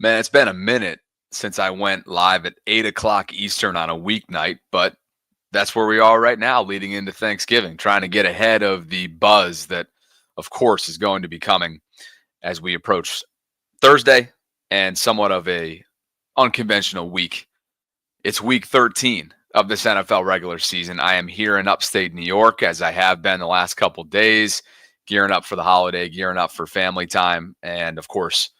Man, it's been a minute since I went live at 8 o'clock Eastern on a weeknight, but that's where we are right now, leading into Thanksgiving, trying to get ahead of the buzz that, of course, is going to be coming as we approach Thursday and somewhat of a unconventional week. It's week 13 of this NFL regular season. I am here in upstate New York, as I have been the last couple days, gearing up for the holiday, gearing up for family time, and, of course,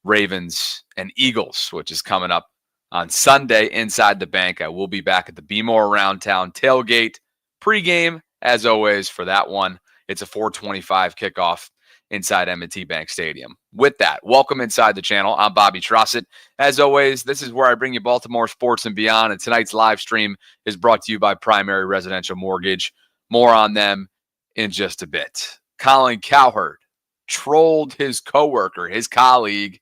Ravens and Eagles, which is coming up on Sunday inside the bank. I will be back at the Be More Around Town tailgate pregame, as always, for that one. It's a 4:25 kickoff inside M&T Bank Stadium. With that, welcome inside the channel. I'm Bobby Trosset. As always, this is where I bring you Baltimore sports and beyond, and tonight's live stream is brought to you by Primary Residential Mortgage. More on them in just a bit. Colin Cowherd trolled his coworker, his colleague,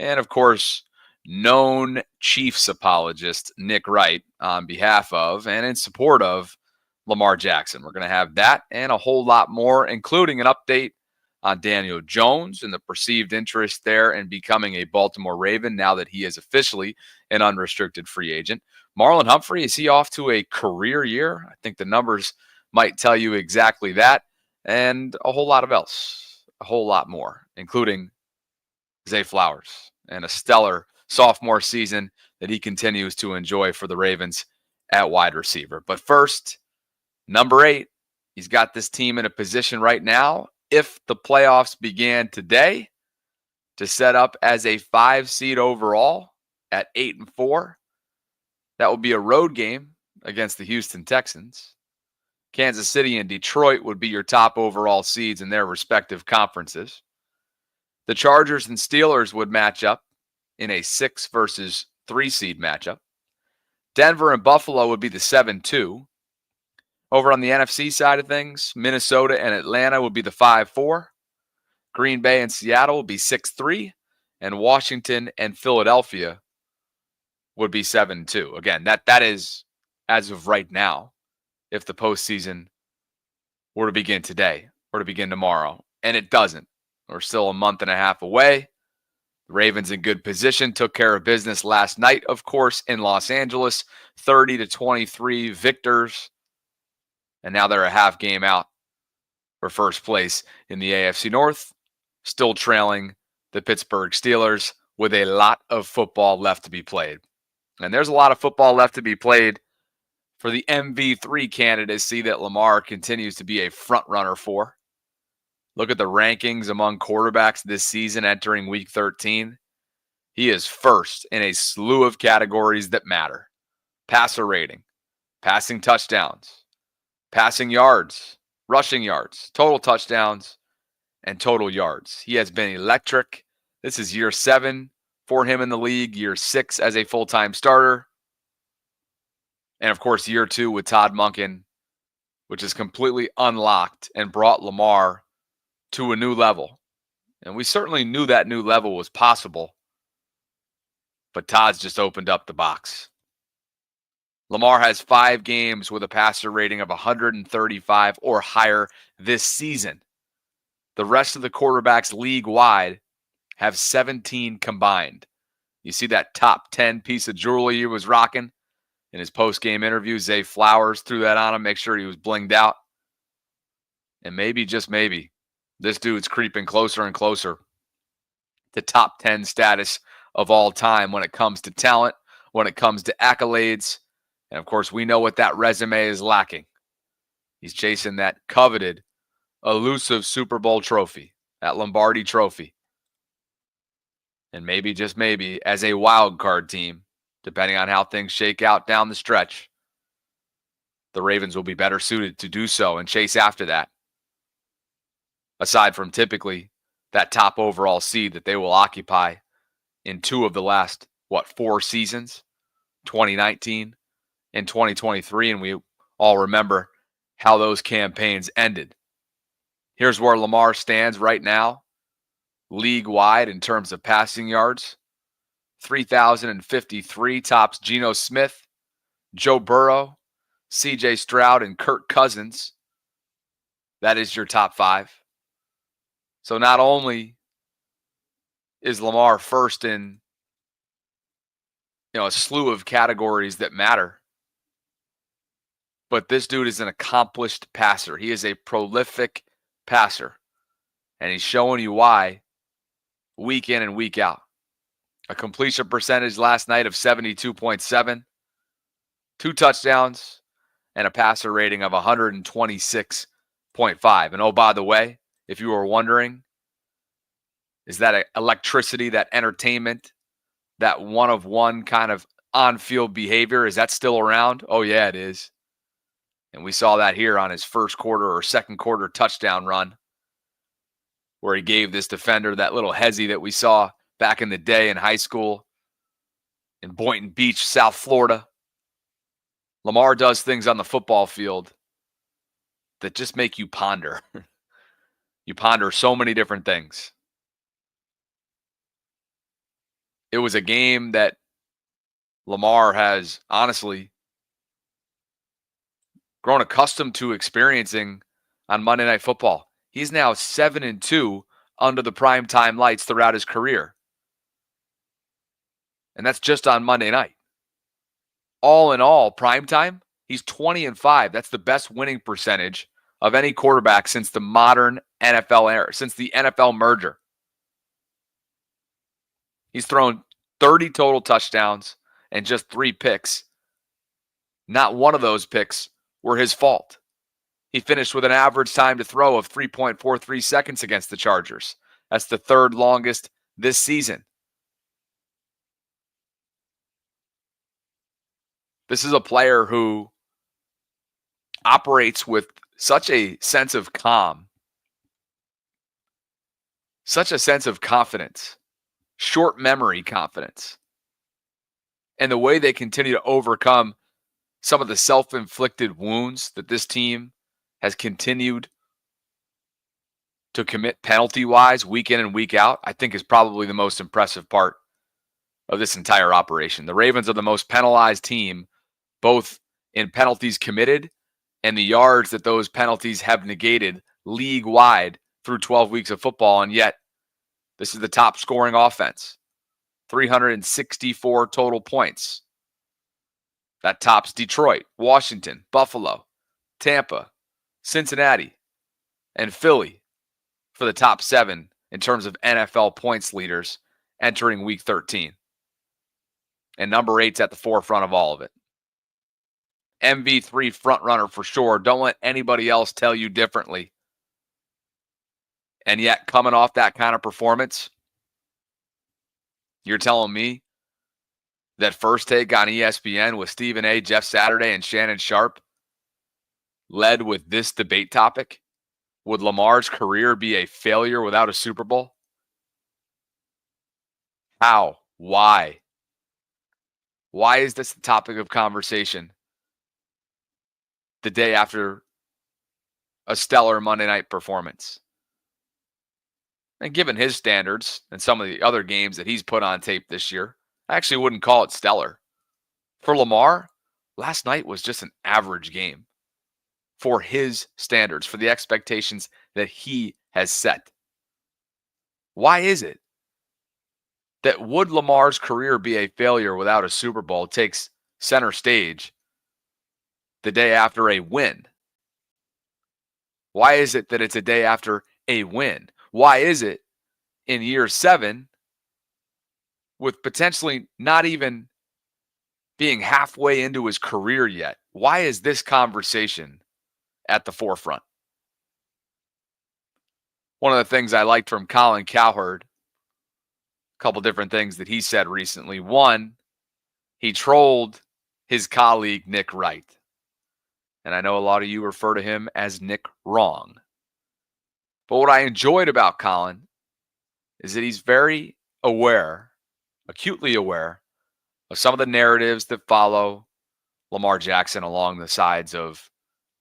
and, of course, known Chiefs apologist Nick Wright on behalf of and in support of Lamar Jackson. We're going to have that and a whole lot more, including an update on Daniel Jones and the perceived interest there in becoming a Baltimore Raven now that he is officially an unrestricted free agent. Marlon Humphrey, is he off to a career year? I think the numbers might tell you exactly that, and a whole lot of else, a whole lot more, including Zay Flowers and a stellar sophomore season that he continues to enjoy for the Ravens at wide receiver. But first, number 8, he's got this team in a position right now, if the playoffs began today, to set up as a 5 seed overall at 8-4. That would be a road game against the Houston Texans. Kansas City and Detroit would be your top overall seeds in their respective conferences. The Chargers and Steelers would match up in a 6 versus 3 seed matchup. Denver and Buffalo would be the 7-2. Over on the NFC side of things, Minnesota and Atlanta would be the 5-4. Green Bay and Seattle would be 6-3. And Washington and Philadelphia would be 7-2. Again, that is as of right now, if the postseason were to begin today or to begin tomorrow. And it doesn't. We're still a month and a half away. The Ravens in good position, took care of business last night, of course, in Los Angeles. 30-23 victors. And now they're a half game out for first place in the AFC North, still trailing the Pittsburgh Steelers with a lot of football left to be played. And there's a lot of football left to be played for the MV3 candidacy that Lamar continues to be a front runner for. Look at the rankings among quarterbacks this season entering week 13. He is first in a slew of categories that matter. Passer rating, passing touchdowns, passing yards, rushing yards, total touchdowns, and total yards. He has been electric. This is year 7 for him in the league, year 6 as a full-time starter. And, of course, year 2 with Todd Monken, which is completely unlocked and brought Lamar to a new level. And we certainly knew that new level was possible, but Todd's just opened up the box. Lamar has 5 games with a passer rating of 135 or higher this season. The rest of the quarterbacks league-wide have 17 combined. You see that top 10 piece of jewelry he was rocking in his post-game interview? Zay Flowers threw that on him, make sure he was blinged out. And maybe, just maybe, this dude's creeping closer and closer to top 10 status of all time when it comes to talent, when it comes to accolades. And, of course, we know what that resume is lacking. He's chasing that coveted, elusive Super Bowl trophy, that Lombardi trophy. And maybe, just maybe, as a wild card team, depending on how things shake out down the stretch, the Ravens will be better suited to do so and chase after that. Aside from typically that top overall seed that they will occupy in 2 of the last, 4 seasons, 2019 and 2023, and we all remember how those campaigns ended. Here's where Lamar stands right now, league-wide in terms of passing yards. 3,053, tops Geno Smith, Joe Burrow, C.J. Stroud, and Kirk Cousins. That is your top 5. So not only is Lamar first in a slew of categories that matter. But this dude is an accomplished passer. He is a prolific passer. And he's showing you why week in and week out. A completion percentage last night of 72.7, 2 touchdowns, and a passer rating of 126.5. And oh, by the way, if you were wondering, is that electricity, that entertainment, that one-of-one kind of on-field behavior, is that still around? Oh, yeah, it is. And we saw that here on his first quarter or second quarter touchdown run, where he gave this defender that little hezzy that we saw back in the day in high school in Boynton Beach, South Florida. Lamar does things on the football field that just make you ponder. You ponder so many different things. It was a game that Lamar has honestly grown accustomed to experiencing on Monday Night Football. He's now 7-2 under the primetime lights throughout his career. And that's just on Monday night. All in all, primetime, he's 20-5. That's the best winning percentage of any quarterback since the modern NFL era, since the NFL merger. He's thrown 30 total touchdowns and just 3 picks. Not one of those picks were his fault. He finished with an average time to throw of 3.43 seconds against the Chargers. That's the third longest this season. This is a player who operates with such a sense of calm, such a sense of confidence, short memory confidence, and the way they continue to overcome some of the self-inflicted wounds that this team has continued to commit penalty-wise week in and week out, I think is probably the most impressive part of this entire operation. The Ravens are the most penalized team, both in penalties committed and the yards that those penalties have negated league-wide through 12 weeks of football, and yet this is the top scoring offense. 364 total points. That tops Detroit, Washington, Buffalo, Tampa, Cincinnati, and Philly for the top 7 in terms of NFL points leaders entering Week 13. And number 8's at the forefront of all of it. MV3 frontrunner for sure. Don't let anybody else tell you differently. And yet, coming off that kind of performance, you're telling me that First Take on ESPN with Stephen A., Jeff Saturday, and Shannon Sharp led with this debate topic? Would Lamar's career be a failure without a Super Bowl? How? Why? Why is this the topic of conversation the day after a stellar Monday night performance? And given his standards and some of the other games that he's put on tape this year, I actually wouldn't call it stellar. For Lamar, last night was just an average game for his standards, for the expectations that he has set. Why is it that would Lamar's career be a failure without a Super Bowl takes center stage the day after a win? Why is it that it's a day after a win? Why is it in year 7, with potentially not even being halfway into his career yet, why is this conversation at the forefront? One of the things I liked from Colin Cowherd, a couple different things that he said recently. One, he trolled his colleague Nick Wright. And I know a lot of you refer to him as Nick Wrong. But what I enjoyed about Colin is that he's very aware, acutely aware, of some of the narratives that follow Lamar Jackson along the sides of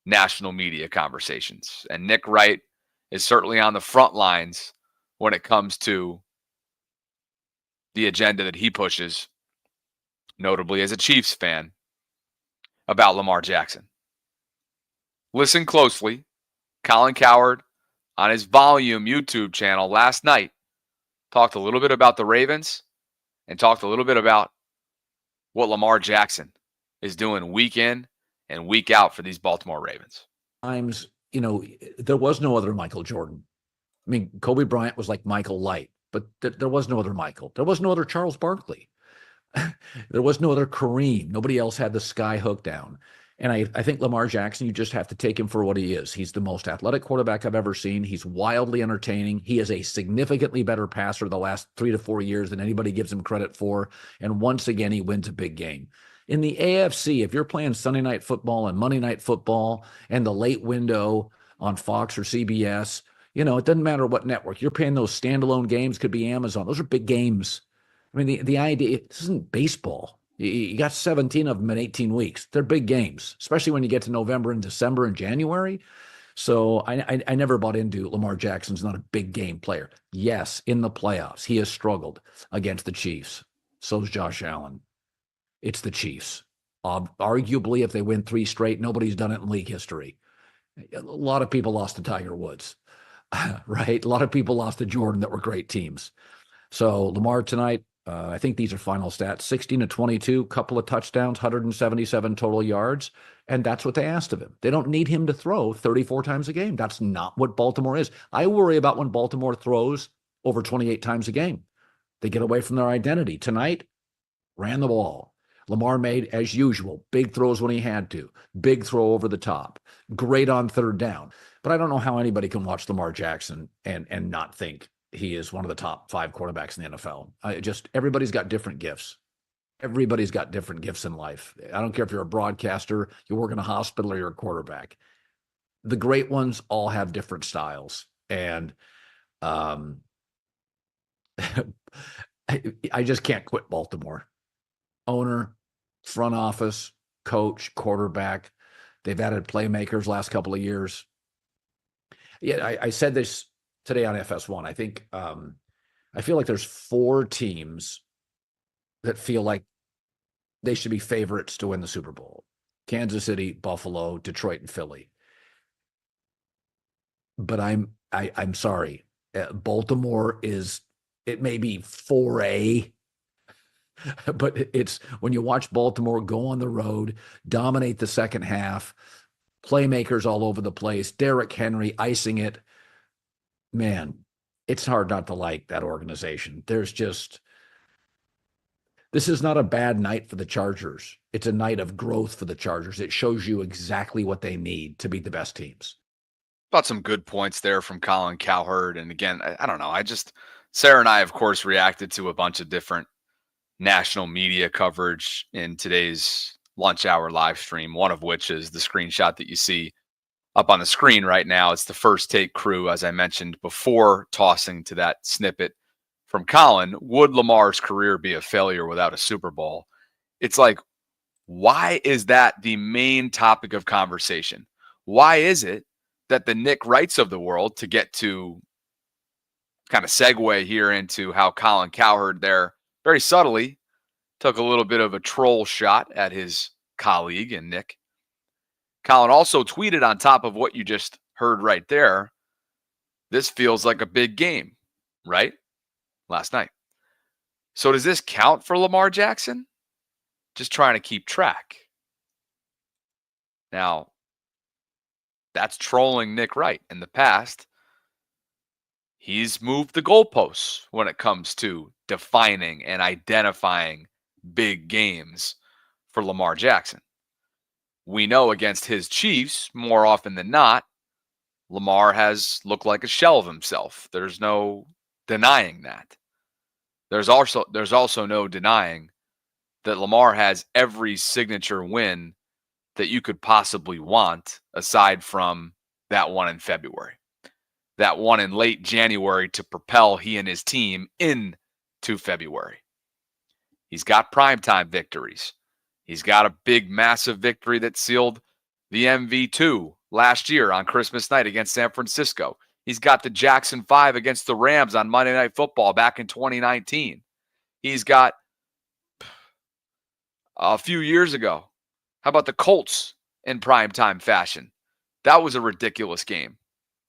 national media conversations. And Nick Wright is certainly on the front lines when it comes to the agenda that he pushes, notably as a Chiefs fan, about Lamar Jackson. Listen closely. Colin Cowherd on his Volume YouTube channel last night talked a little bit about the Ravens and talked a little bit about what Lamar Jackson is doing week in and week out for these Baltimore Ravens. Times, there was no other Michael Jordan. I mean, Kobe Bryant was like Michael Light, but there was no other Michael. There was no other Charles Barkley. There was no other Kareem. Nobody else had the sky hook down. And I think Lamar Jackson, you just have to take him for what he is. He's the most athletic quarterback I've ever seen. He's wildly entertaining. He is a significantly better passer the last 3 to 4 years than anybody gives him credit for. And once again, he wins a big game. In the AFC, if you're playing Sunday Night Football and Monday Night Football and the late window on Fox or CBS, it doesn't matter what network. You're paying those standalone games, could be Amazon. Those are big games. I mean, the idea, this isn't baseball. You got 17 of them in 18 weeks. They're big games, especially when you get to November and December and January. So I never bought into Lamar Jackson's not a big game player. Yes, in the playoffs, he has struggled against the Chiefs. So's Josh Allen. It's the Chiefs. Arguably, if they win 3 straight, nobody's done it in league history. A lot of people lost to Tiger Woods, right? A lot of people lost to Jordan that were great teams. So Lamar tonight, I think these are final stats, 16 to 22, couple of touchdowns, 177 total yards. And that's what they asked of him. They don't need him to throw 34 times a game. That's not what Baltimore is. I worry about when Baltimore throws over 28 times a game. They get away from their identity. Tonight, ran the ball. Lamar made, as usual, big throws when he had to. Big throw over the top. Great on third down. But I don't know how anybody can watch Lamar Jackson and not think he is one of the top 5 quarterbacks in the NFL. Everybody's got different gifts. Everybody's got different gifts in life. I don't care if you're a broadcaster, you work in a hospital, or you're a quarterback. The great ones all have different styles. And I just can't quit Baltimore. Owner, front office, coach, quarterback. They've added playmakers last couple of years. Yeah, I said this today on FS1. I think I feel like there's 4 teams that feel like they should be favorites to win the Super Bowl: Kansas City, Buffalo, Detroit, and Philly. But I'm sorry. Baltimore it may be 4A, but it's when you watch Baltimore go on the road, dominate the second half, playmakers all over the place, Derrick Henry icing it. Man, it's hard not to like that organization. This is not a bad night for the Chargers. It's a night of growth for the Chargers. It shows you exactly what they need to be the best teams. About some good points there from Colin Cowherd. And again, I don't know. Sarah and I, of course, reacted to a bunch of different national media coverage in today's lunch hour live stream, one of which is the screenshot that you see up on the screen right now. It's the First Take crew, as I mentioned before, tossing to that snippet from Colin. Would Lamar's career be a failure without a Super Bowl? It's like, why is that the main topic of conversation? Why is it that the Nick Wrights of the world, to get to kind of segue here into how Colin Cowherd there very subtly took a little bit of a troll shot at his colleague and Nick. Colin also tweeted on top of what you just heard right there, this feels like a big game, right? Last night. So does this count for Lamar Jackson? Just trying to keep track. Now, that's trolling Nick Wright. In the past, he's moved the goalposts when it comes to defining and identifying big games for Lamar Jackson. We know against his Chiefs, more often than not, Lamar has looked like a shell of himself. There's no denying that. There's also no denying that Lamar has every signature win that you could possibly want, aside from that one in February. That one in late January to propel he and his team into February. He's got primetime victories. He's got a big, massive victory that sealed the MV2 last year on Christmas night against San Francisco. He's got the Jackson 5 against the Rams on Monday Night Football back in 2019. He's got a few years ago. How about the Colts in primetime fashion? That was a ridiculous game.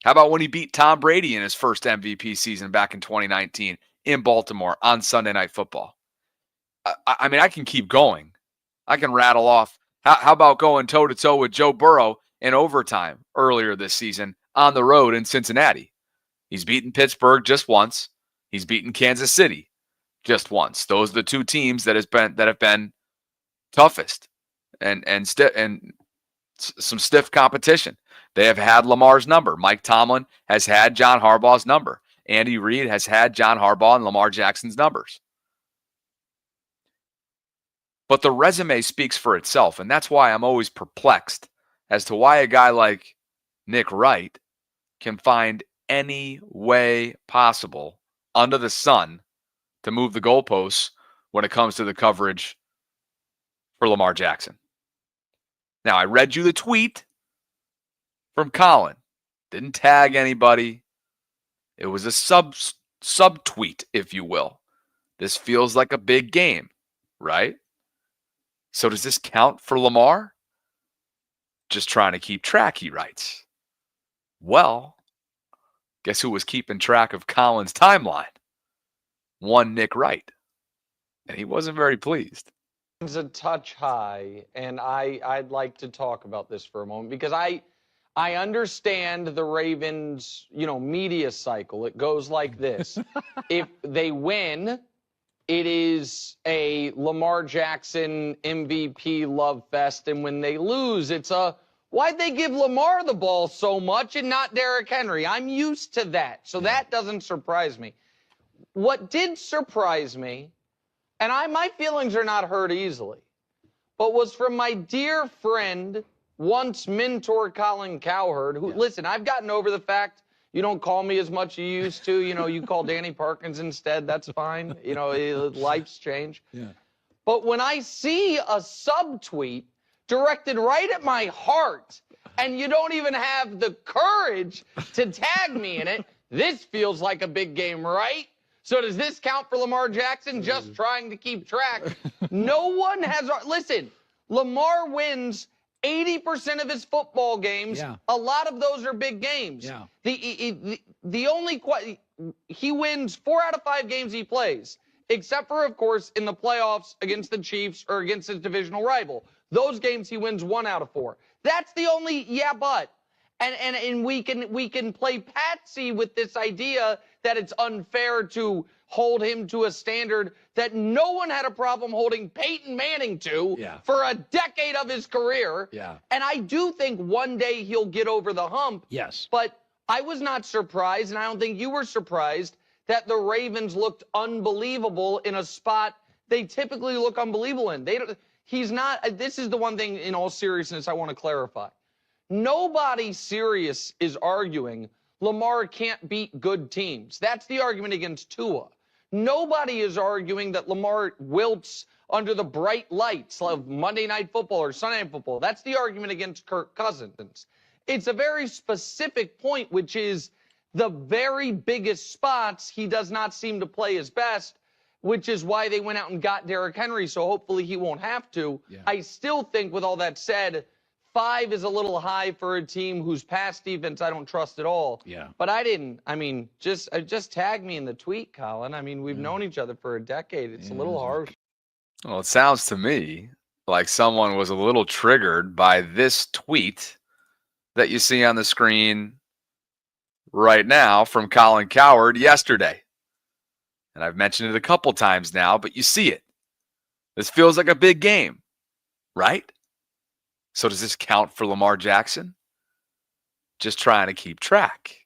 How about when he beat Tom Brady in his first MVP season back in 2019 in Baltimore on Sunday Night Football? I mean, I can keep going. I can rattle off. How about going toe-to-toe with Joe Burrow in overtime earlier this season on the road in Cincinnati? He's beaten Pittsburgh just once. He's beaten Kansas City just once. Those are the two teams that have been toughest and some stiff competition. They have had Lamar's number. Mike Tomlin has had John Harbaugh's number. Andy Reid has had John Harbaugh and Lamar Jackson's numbers. But the resume speaks for itself, and that's why I'm always perplexed as to why a guy like Nick Wright can find any way possible under the sun to move the goalposts when it comes to the coverage for Lamar Jackson. Now, I read you the tweet from Colin. Didn't tag anybody. It was a sub tweet, if you will. This feels like a big game, right? So does this count for Lamar? Just trying to keep track, he writes. Well, guess who was keeping track of Colin's timeline? One Nick Wright. And he wasn't very pleased. It's a touch high, and I'd like to talk about this for a moment because I understand the Ravens, media cycle. It goes like this. If they win, it is a Lamar Jackson MVP love fest, and when they lose, it's a why'd they give Lamar the ball so much and not Derrick Henry? I'm used to that, so that doesn't surprise me. What did surprise me, and my feelings are not hurt easily, but was from my dear friend, once mentor Colin Cowherd, who, listen, I've gotten over the fact you don't call me as much as you used to. You call Danny Parkins instead. That's fine. Life's changed. Yeah. But when I see a subtweet directed right at my heart, and you don't even have the courage to tag me in it, this feels like a big game, right? So does this count for Lamar Jackson just trying to keep track? No one has... Listen, Lamar wins 80% of his football games. Yeah. A lot of those are big games. Yeah. The only... He wins 4 out of 5 games he plays, except for, of course, in the playoffs against the Chiefs or against his divisional rival. Those games he wins 1 out of 4. That's the only but. And we can play patsy with this idea that it's unfair to hold him to a standard that no one had a problem holding Peyton Manning to for a decade of his career. Yeah. And I do think one day he'll get over the hump. Yes. But I was not surprised, and I don't think you were surprised, that the Ravens looked unbelievable in a spot they typically look unbelievable in. He's not. This is the one thing, in all seriousness, I want to clarify. Nobody serious is arguing Lamar can't beat good teams. That's the argument against Tua. Nobody is arguing that Lamar wilts under the bright lights of Monday Night Football or Sunday Night Football. That's the argument against Kirk Cousins. It's a very specific point, which is the very biggest spots he does not seem to play his best, which is why they went out and got Derrick Henry, so hopefully he won't have to. Yeah. I still think, with all that said, 5 is a little high for a team whose pass defense I don't trust at all. Yeah. But just tag me in the tweet, Colin. We've known each other for a decade. It's a little harsh. Well, it sounds to me like someone was a little triggered by this tweet that you see on the screen right now from Colin Cowherd yesterday. And I've mentioned it a couple times now, but you see it. This feels like a big game, right? So does this count for Lamar Jackson? Just trying to keep track.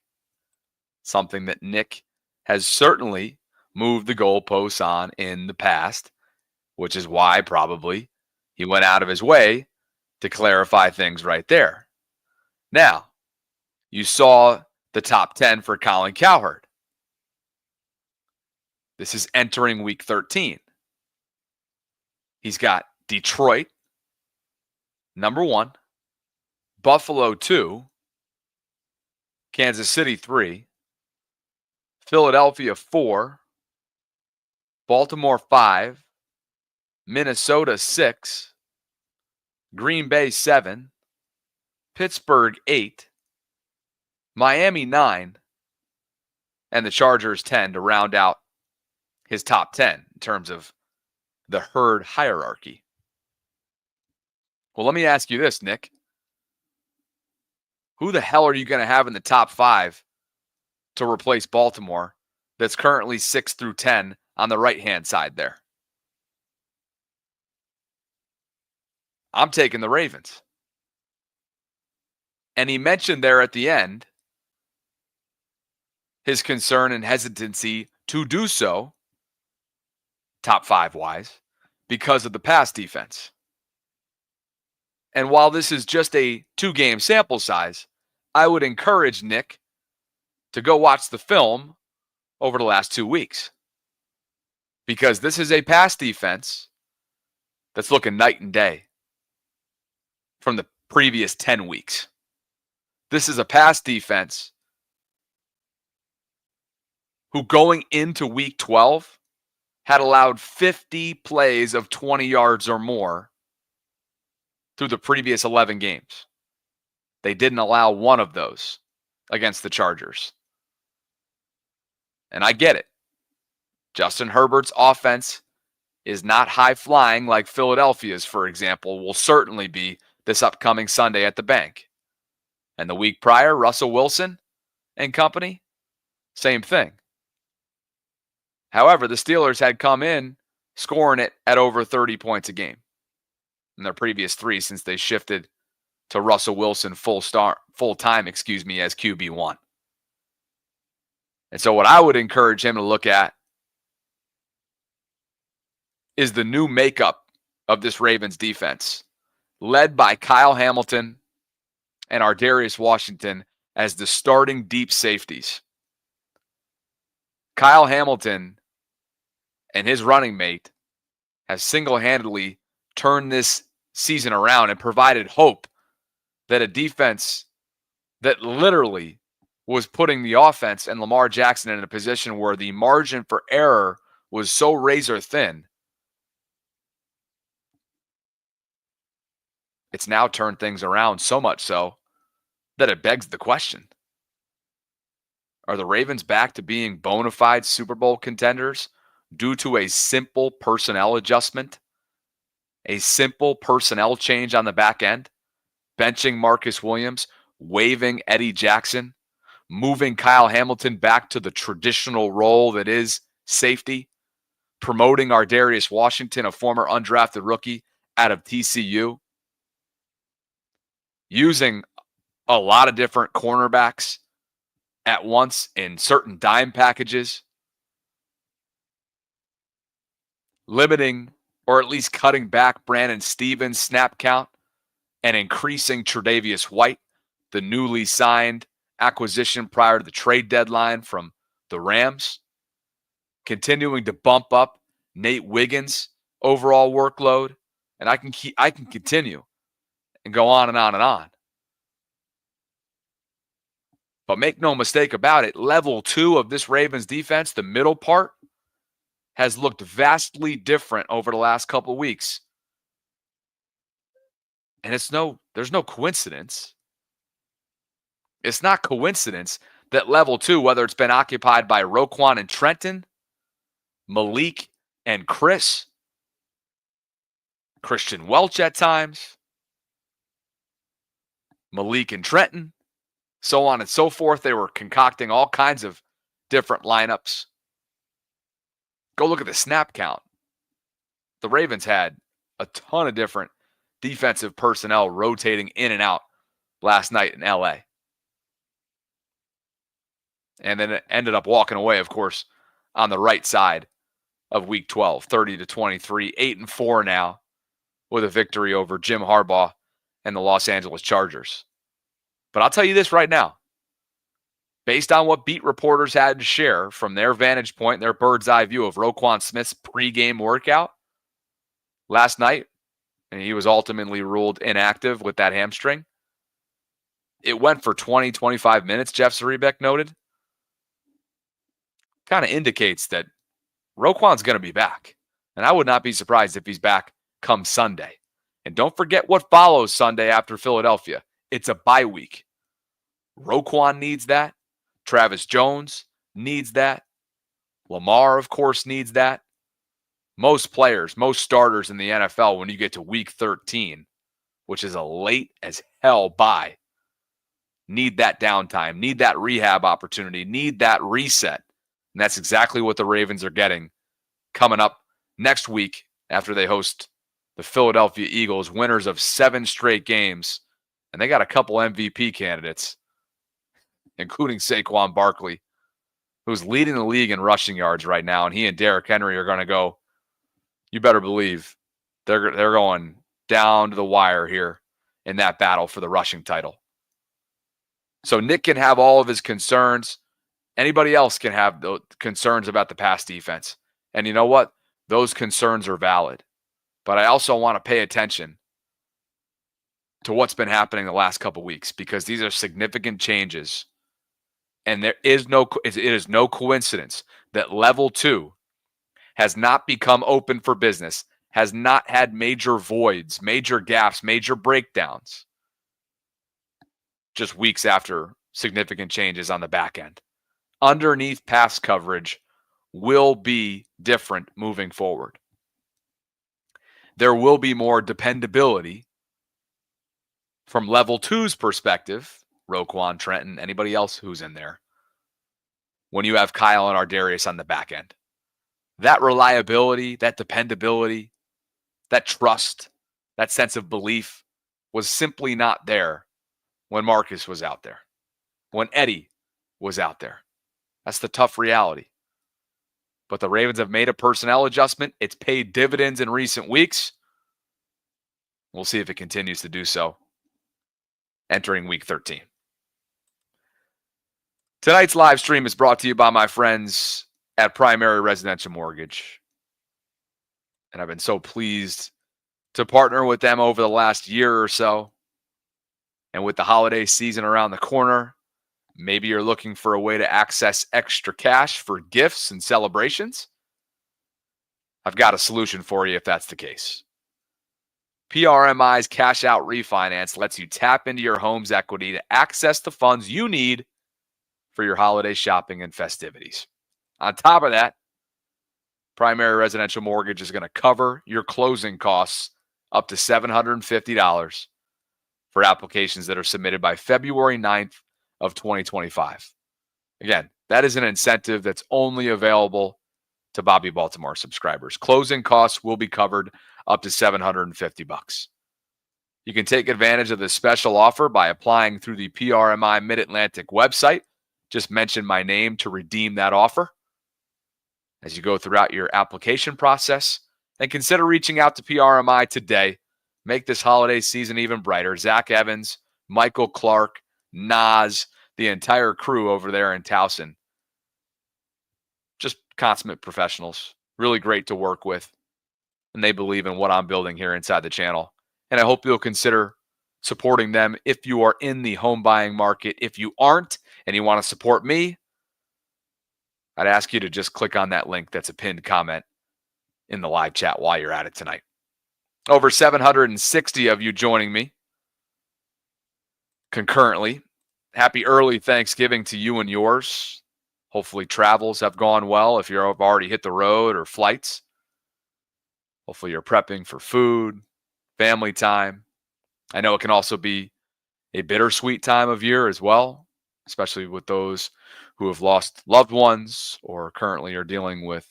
Something that Nick has certainly moved the goalposts on in the past, which is why probably he went out of his way to clarify things right there. Now, you saw the top 10 for Colin Cowherd. This is entering week 13. He's got Detroit, number 1, Buffalo 2, Kansas City 3, Philadelphia 4, Baltimore 5, Minnesota 6, Green Bay 7, Pittsburgh 8, Miami 9, and the Chargers 10 to round out his top 10 in terms of the herd hierarchy. Well, let me ask you this, Nick. Who the hell are you going to have in the top 5 to replace Baltimore that's currently 6 through 10 on the right-hand side there? I'm taking the Ravens. And he mentioned there at the end his concern and hesitancy to do so, top 5-wise, because of the pass defense. And while this is just a 2-game sample size, I would encourage Nick to go watch the film over the last 2 weeks. Because this is a pass defense that's looking night and day from the previous 10 weeks. This is a pass defense who, going into week 12, had allowed 50 plays of 20 yards or more through the previous 11 games. They didn't allow one of those against the Chargers. And I get it. Justin Herbert's offense is not high-flying like Philadelphia's, for example, will certainly be this upcoming Sunday at the bank. And the week prior, Russell Wilson and company, same thing. However, the Steelers had come in scoring it at over 30 points a game in their previous 3 since they shifted to Russell Wilson full time as QB1. And so what I would encourage him to look at is the new makeup of this Ravens defense, led by Kyle Hamilton and Ardarius Washington as the starting deep safeties. Kyle Hamilton and his running mate have single-handedly turned this season around and provided hope that a defense that literally was putting the offense and Lamar Jackson in a position where the margin for error was so razor thin, it's now turned things around so much so that it begs the question. Are the Ravens back to being bona fide Super Bowl contenders due to a simple personnel adjustment? A simple personnel change on the back end? Benching Marcus Williams, waiving Eddie Jackson, moving Kyle Hamilton back to the traditional role that is safety, promoting Ardarius Washington, a former undrafted rookie out of TCU, using a lot of different cornerbacks at once in certain dime packages, limiting or at least cutting back Brandon Stevens' snap count and increasing Tre'Davious White, the newly signed acquisition prior to the trade deadline from the Rams, continuing to bump up Nate Wiggins' overall workload, and I can continue and go on and on and on. But make no mistake about it, level 2 of this Ravens defense, the middle part, has looked vastly different over the last couple of weeks. And there's no coincidence. It's not coincidence that level 2, whether it's been occupied by Roquan and Trenton, Malik and Christian Welch at times, Malik and Trenton, so on and so forth. They were concocting all kinds of different lineups. Go look at the snap count. The Ravens had a ton of different defensive personnel rotating in and out last night in LA. And then it ended up walking away, of course, on the right side of week 12, 30-23, 8-4 now with a victory over Jim Harbaugh and the Los Angeles Chargers. But I'll tell you this right now. Based on what beat reporters had to share from their vantage point, their bird's eye view of Roquan Smith's pregame workout last night, and he was ultimately ruled inactive with that hamstring. It went for 20, 25 minutes, Jeff Zrebiec noted. Kind of indicates that Roquan's going to be back. And I would not be surprised if he's back come Sunday. And don't forget what follows Sunday after Philadelphia. It's a bye week. Roquan needs that. Travis Jones needs that. Lamar, of course, needs that. Most players, most starters in the NFL, when you get to week 13, which is a late as hell bye, need that downtime, need that rehab opportunity, need that reset. And that's exactly what the Ravens are getting coming up next week after they host the Philadelphia Eagles, winners of 7 straight games. And they got a couple MVP candidates, including Saquon Barkley, who's leading the league in rushing yards right now. And he and Derrick Henry are going to go, you better believe, they're going down to the wire here in that battle for the rushing title. So Nick can have all of his concerns. Anybody else can have the concerns about the pass defense. And you know what? Those concerns are valid. But I also want to pay attention to what's been happening the last couple weeks, because these are significant changes. And it is no coincidence that level 2 has not become open for business, has not had major voids, major gaps, major breakdowns, just weeks after significant changes on the back end. Underneath pass coverage will be different moving forward. There will be more dependability from level 2's perspective, Roquan, Trenton, anybody else who's in there, when you have Kyle and Ardarius on the back end. That reliability, that dependability, that trust, that sense of belief was simply not there when Marcus was out there, when Eddie was out there. That's the tough reality. But the Ravens have made a personnel adjustment. It's paid dividends in recent weeks. We'll see if it continues to do so entering week 13. Tonight's live stream is brought to you by my friends at Primary Residential Mortgage. And I've been so pleased to partner with them over the last year or so. And with the holiday season around the corner, maybe you're looking for a way to access extra cash for gifts and celebrations. I've got a solution for you if that's the case. PRMI's Cash Out Refinance lets you tap into your home's equity to access the funds you need for your holiday shopping and festivities. On top of that, Primary Residential Mortgage is going to cover your closing costs up to $750 for applications that are submitted by February 9th of 2025. Again, that is an incentive that's only available to Bobby Baltimore subscribers. Closing costs will be covered up to $750. You can take advantage of this special offer by applying through the PRMI Mid-Atlantic website. Just mention my name to redeem that offer. As you go throughout your application process, and consider reaching out to PRMI today. Make this holiday season even brighter. Zach Evans, Michael Clark, Nas, the entire crew over there in Towson. Just consummate professionals. Really great to work with. And they believe in what I'm building here inside the channel. And I hope you'll consider supporting them if you are in the home buying market. If you aren't and you want to support me, I'd ask you to just click on that link that's a pinned comment in the live chat while you're at it tonight. Over 760 of you joining me concurrently. Happy early Thanksgiving to you and yours. Hopefully travels have gone well if you've already hit the road or flights. Hopefully you're prepping for food, family time. I know it can also be a bittersweet time of year as well, especially with those who have lost loved ones or currently are dealing with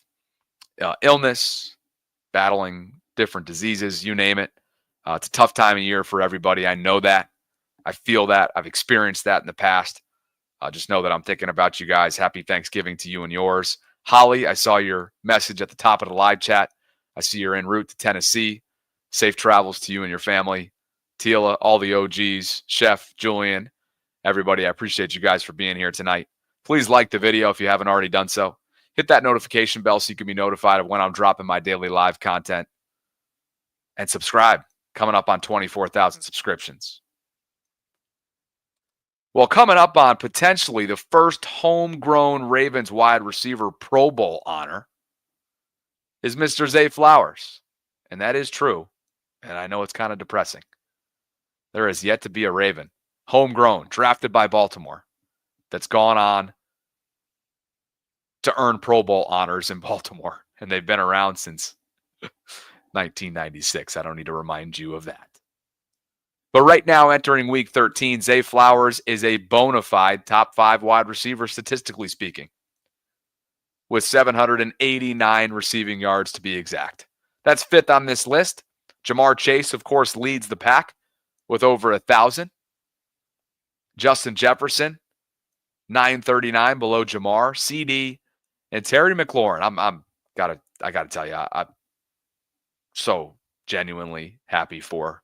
illness, battling different diseases, you name it. It's a tough time of year for everybody. I know that. I feel that. I've experienced that in the past. Just know that I'm thinking about you guys. Happy Thanksgiving to you and yours. Holly, I saw your message at the top of the live chat. I see you're en route to Tennessee. Safe travels to you and your family. Tila, all the OGs, Chef, Julian, everybody, I appreciate you guys for being here tonight. Please like the video if you haven't already done so. Hit that notification bell so you can be notified of when I'm dropping my daily live content. And subscribe. Coming up on 24,000 subscriptions. Well, coming up on potentially the first homegrown Ravens wide receiver Pro Bowl honor is Mr. Zay Flowers. And that is true. And I know it's kind of depressing. There is yet to be a Raven, homegrown, drafted by Baltimore, that's gone on to earn Pro Bowl honors in Baltimore. And they've been around since 1996. I don't need to remind you of that. But right now, entering week 13, Zay Flowers is a bona fide top 5 wide receiver, statistically speaking, with 789 receiving yards to be exact. That's 5th on this list. Jamar Chase, of course, leads the pack with over 1,000. Justin Jefferson, 939 below Jamar. CD and Terry McLaurin. I gotta tell you, I'm so genuinely happy for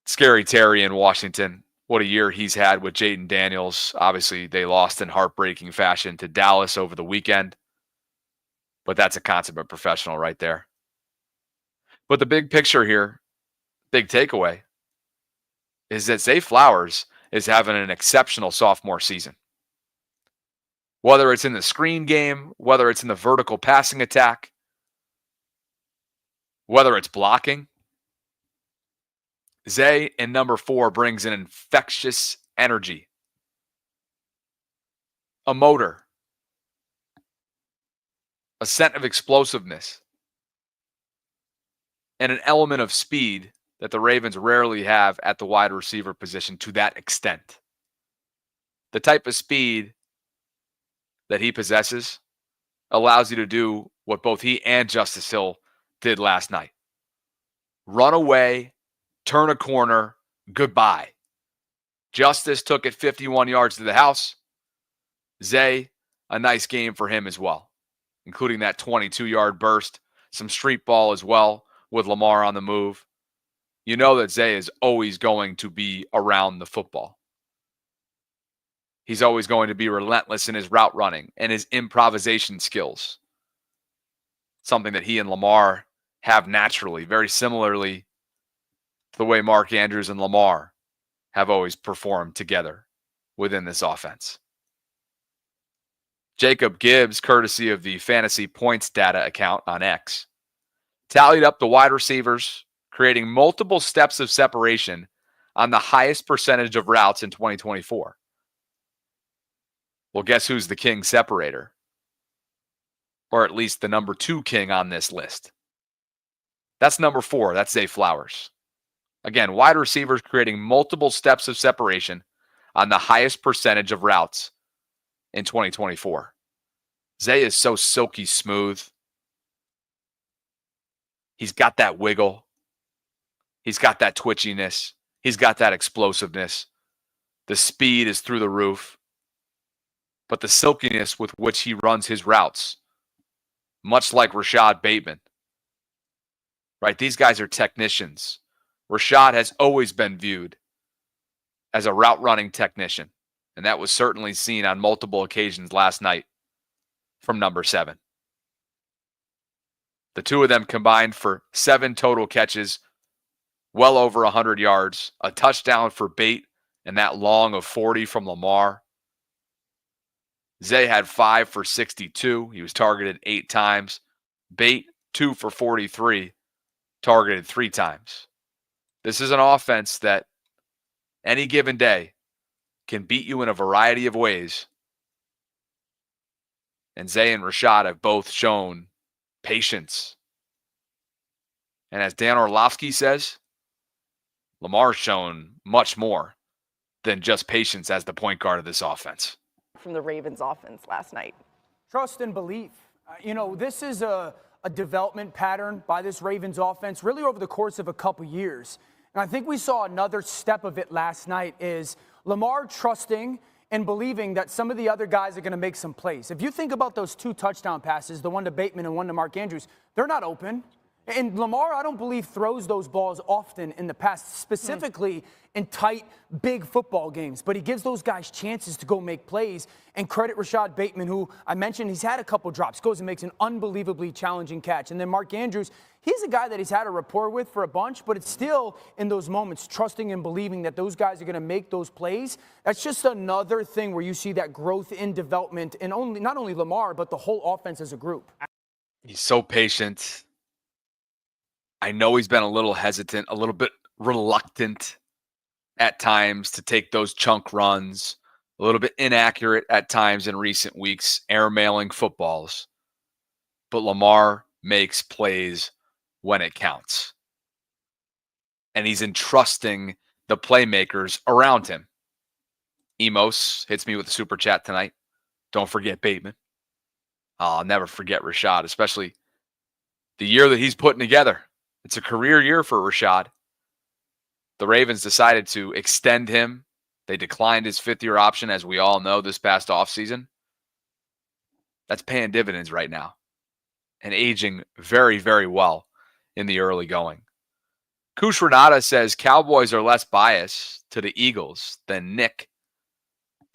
Scary Terry in Washington. What a year he's had with Jaden Daniels. Obviously, they lost in heartbreaking fashion to Dallas over the weekend. But that's a consummate professional right there. But the big picture here, big takeaway, is that Zay Flowers is having an exceptional sophomore season. Whether it's in the screen game, whether it's in the vertical passing attack, whether it's blocking, Zay in number 4 brings an infectious energy, a motor, a scent of explosiveness, and an element of speed that the Ravens rarely have at the wide receiver position to that extent. The type of speed that he possesses allows you to do what both he and Justice Hill did last night. Run away, turn a corner, goodbye. Justice took it 51 yards to the house. Zay, a nice game for him as well, including that 22-yard burst, some street ball as well with Lamar on the move. You know that Zay is always going to be around the football. He's always going to be relentless in his route running and his improvisation skills. Something that he and Lamar have naturally, very similarly to the way Mark Andrews and Lamar have always performed together within this offense. Jacob Gibbs, courtesy of the Fantasy Points Data account on X, tallied up the wide receivers, creating multiple steps of separation on the highest percentage of routes in 2024. Well, guess who's the king separator? Or at least the number 2 king on this list. That's number 4. That's Zay Flowers. Again, wide receivers creating multiple steps of separation on the highest percentage of routes in 2024. Zay is so silky smooth. He's got that wiggle. He's got that twitchiness. He's got that explosiveness. The speed is through the roof. But the silkiness with which he runs his routes, much like Rashad Bateman, right? These guys are technicians. Rashad has always been viewed as a route running technician, and that was certainly seen on multiple occasions last night from number 7. The two of them combined for 7 total catches, well over 100 yards, a touchdown for Bate, and that long of 40 from Lamar. Zay had 5 for 62. He was targeted 8 times. Bate, 2 for 43, targeted 3 times. This is an offense that any given day can beat you in a variety of ways. And Zay and Rashad have both shown patience. And as Dan Orlovsky says, Lamar's shown much more than just patience as the point guard of this offense. From the Ravens offense last night. Trust and belief. This is a development pattern by this Ravens offense really over the course of a couple years. And I think we saw another step of it last night is Lamar trusting and believing that some of the other guys are going to make some plays. If you think about those 2 touchdown passes, the one to Bateman and one to Mark Andrews, they're not open. And Lamar, I don't believe, throws those balls often in the past, specifically in tight, big football games. But he gives those guys chances to go make plays. And credit Rashad Bateman, who I mentioned, he's had a couple drops, goes and makes an unbelievably challenging catch. And then Mark Andrews, he's a guy that he's had a rapport with for a bunch, but it's still in those moments, trusting and believing that those guys are going to make those plays. That's just another thing where you see that growth in development in not only Lamar, but the whole offense as a group. He's so patient. I know he's been a little hesitant, a little bit reluctant at times to take those chunk runs, a little bit inaccurate at times in recent weeks, airmailing footballs. But Lamar makes plays when it counts. and he's entrusting the playmakers around him. Emos hits me with a super chat tonight. Don't forget Bateman. I'll never forget Rashad, especially the year that he's putting together. It's a career year for Rashad. The Ravens decided to extend him. They declined his fifth-year option, as we all know, this past offseason. That's paying dividends right now and aging very, very well in the early going. Kush Renata says Cowboys are less biased to the Eagles than Nick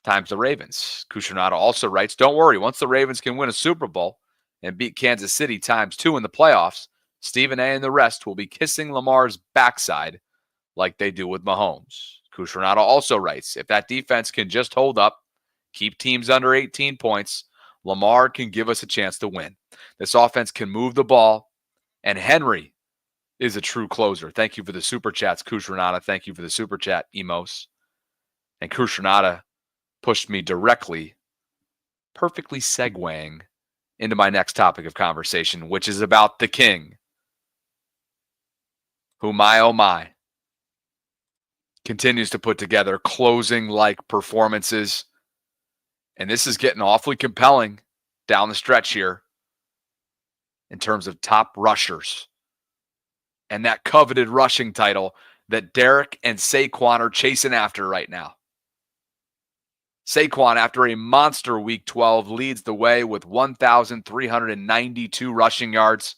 times the Ravens. Kush Renata also writes, don't worry, once the Ravens can win a Super Bowl and beat Kansas City times 2 in the playoffs, Stephen A. and the rest will be kissing Lamar's backside like they do with Mahomes. Kush Renata also writes, if that defense can just hold up, keep teams under 18 points, Lamar can give us a chance to win. This offense can move the ball, and Henry is a true closer. Thank you for the super chats, Kush Renata. Thank you for the super chat, Emos. And Kush Renata pushed me directly, perfectly segueing into my next topic of conversation, which is about the King, who, my oh my, continues to put together closing-like performances. And this is getting awfully compelling down the stretch here in terms of top rushers and that coveted rushing title that Derrick and Saquon are chasing after right now. Saquon, after a monster Week 12, leads the way with 1,392 rushing yards.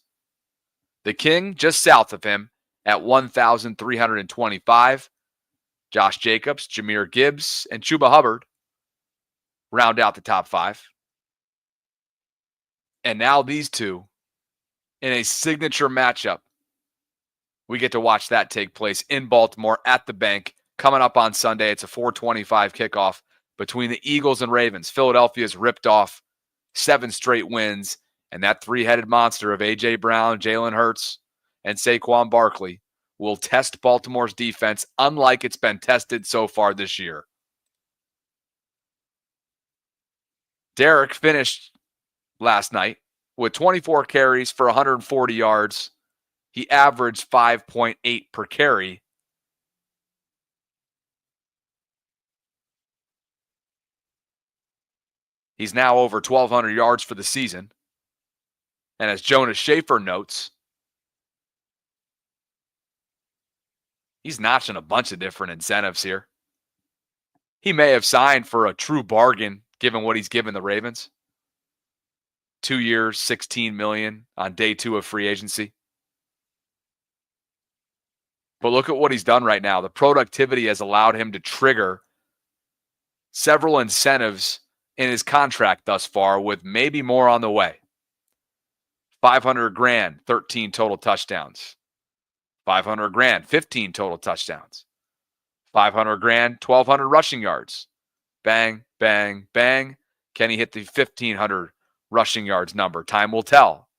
The King just south of him at 1,325. Josh Jacobs, Jahmyr Gibbs, and Chuba Hubbard round out the top 5. And now these two in a signature matchup. We get to watch that take place in Baltimore at the Bank coming up on Sunday. It's a 4:25 kickoff between the Eagles and Ravens. Philadelphia's ripped off 7 straight wins, and that three-headed monster of A.J. Brown, Jalen Hurts, and Saquon Barkley will test Baltimore's defense unlike it's been tested so far this year. Derrick finished last night with 24 carries for 140 yards. He averaged 5.8 per carry. He's now over 1,200 yards for the season. And as Jonas Schaefer notes, he's notching a bunch of different incentives here. He may have signed for a true bargain given what he's given the Ravens. 2 years, $16 million on day 2 of free agency. But look at what he's done right now. The productivity has allowed him to trigger several incentives in his contract thus far, with maybe more on the way. $500,000, 13 total touchdowns. $500,000, 15 total touchdowns. $500,000, 1,200 rushing yards. Bang, bang, bang. Can he hit the 1,500 rushing yards number? Time will tell.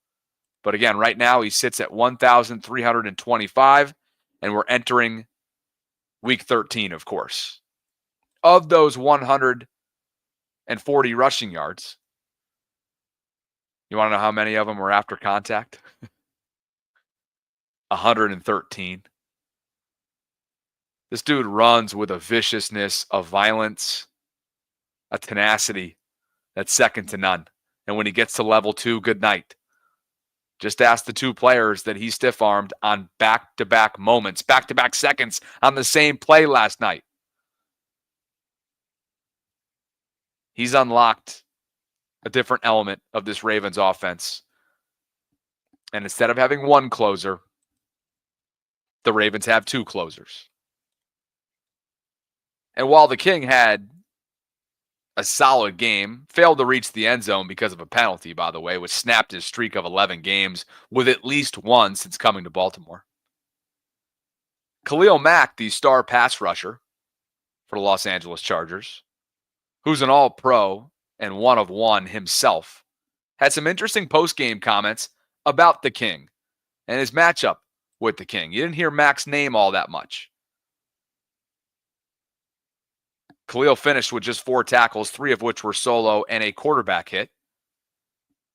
But again, right now he sits at 1,325, and we're entering week 13, of course. Of those 140 rushing yards, you want to know how many of them were after contact? 113. This dude runs with a viciousness, a violence, a tenacity that's second to none. And when he gets to level 2, good night. Just ask the 2 players that he stiff-armed on back-to-back moments, back-to-back seconds on the same play last night. He's unlocked a different element of this Ravens offense. And instead of having one closer, the Ravens have 2 closers. And while the King had a solid game, failed to reach the end zone because of a penalty, by the way, which snapped his streak of 11 games with at least one since coming to Baltimore. Khalil Mack, the star pass rusher for the Los Angeles Chargers, who's an all-pro and one of one himself, had some interesting post-game comments about the King and his matchup with the King. You didn't hear Mack's name all that much. Khalil finished with just 4 tackles, 3 of which were solo and a quarterback hit.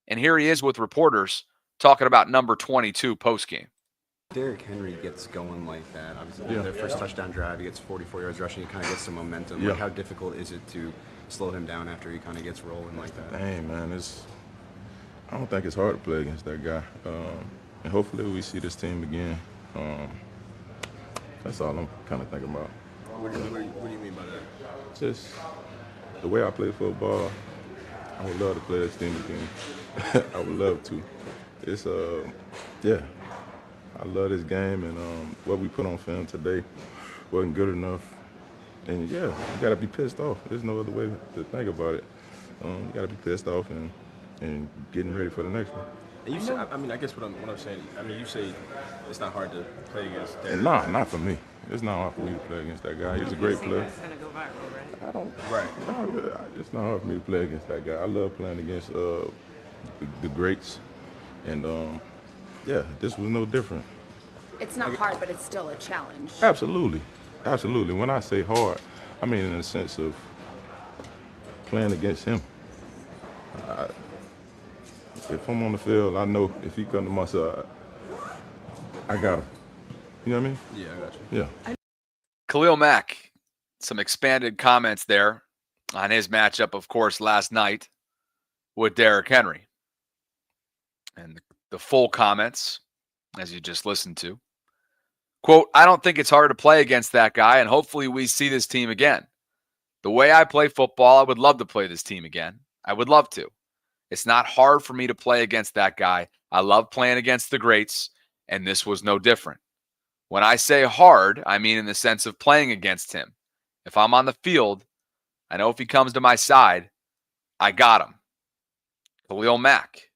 And here he is with reporters talking about number 22 postgame. Derrick Henry gets going like that, obviously their first touchdown drive, he gets 44 yards rushing, he kind of gets some momentum. Like, how difficult is it to slow him down after he kind of gets rolling like that? Dang, man, I don't think it's hard to play against that guy. And hopefully we see this team again. That's all I'm kind of thinking about. What do you mean by that? Just the way I play football, I would love to play this team again. I would love to. It's, yeah. I love this game, and what we put on film today wasn't good enough. And yeah, you gotta be pissed off. There's no other way to think about it. You gotta be pissed off and getting ready for the next one. And you say, I mean, I guess what I'm saying, I mean, you say it's not hard to play against Derrick. Nah, not for me. It's not hard for me to play against that guy. He's a great player. It's gonna go viral, right? I don't. Right. No, it's not hard for me to play against that guy. I love playing against the greats, and yeah, this was no different. It's not hard, but it's still a challenge. Absolutely. Absolutely. When I say hard, I mean in the sense of playing against him. If I'm on the field, I know if he come to my side, I got him. You know what I mean? Yeah, I got you. Yeah. Khalil Mack, some expanded comments there on his matchup, of course, last night with Derrick Henry. And the full comments, as you just listened to. Quote, I don't think it's hard to play against that guy, and hopefully we see this team again. The way I play football, I would love to play this team again. I would love to. It's not hard for me to play against that guy. I love playing against the greats, and this was no different. When I say hard, I mean in the sense of playing against him. If I'm on the field, I know if he comes to my side, I got him. Khalil Mack.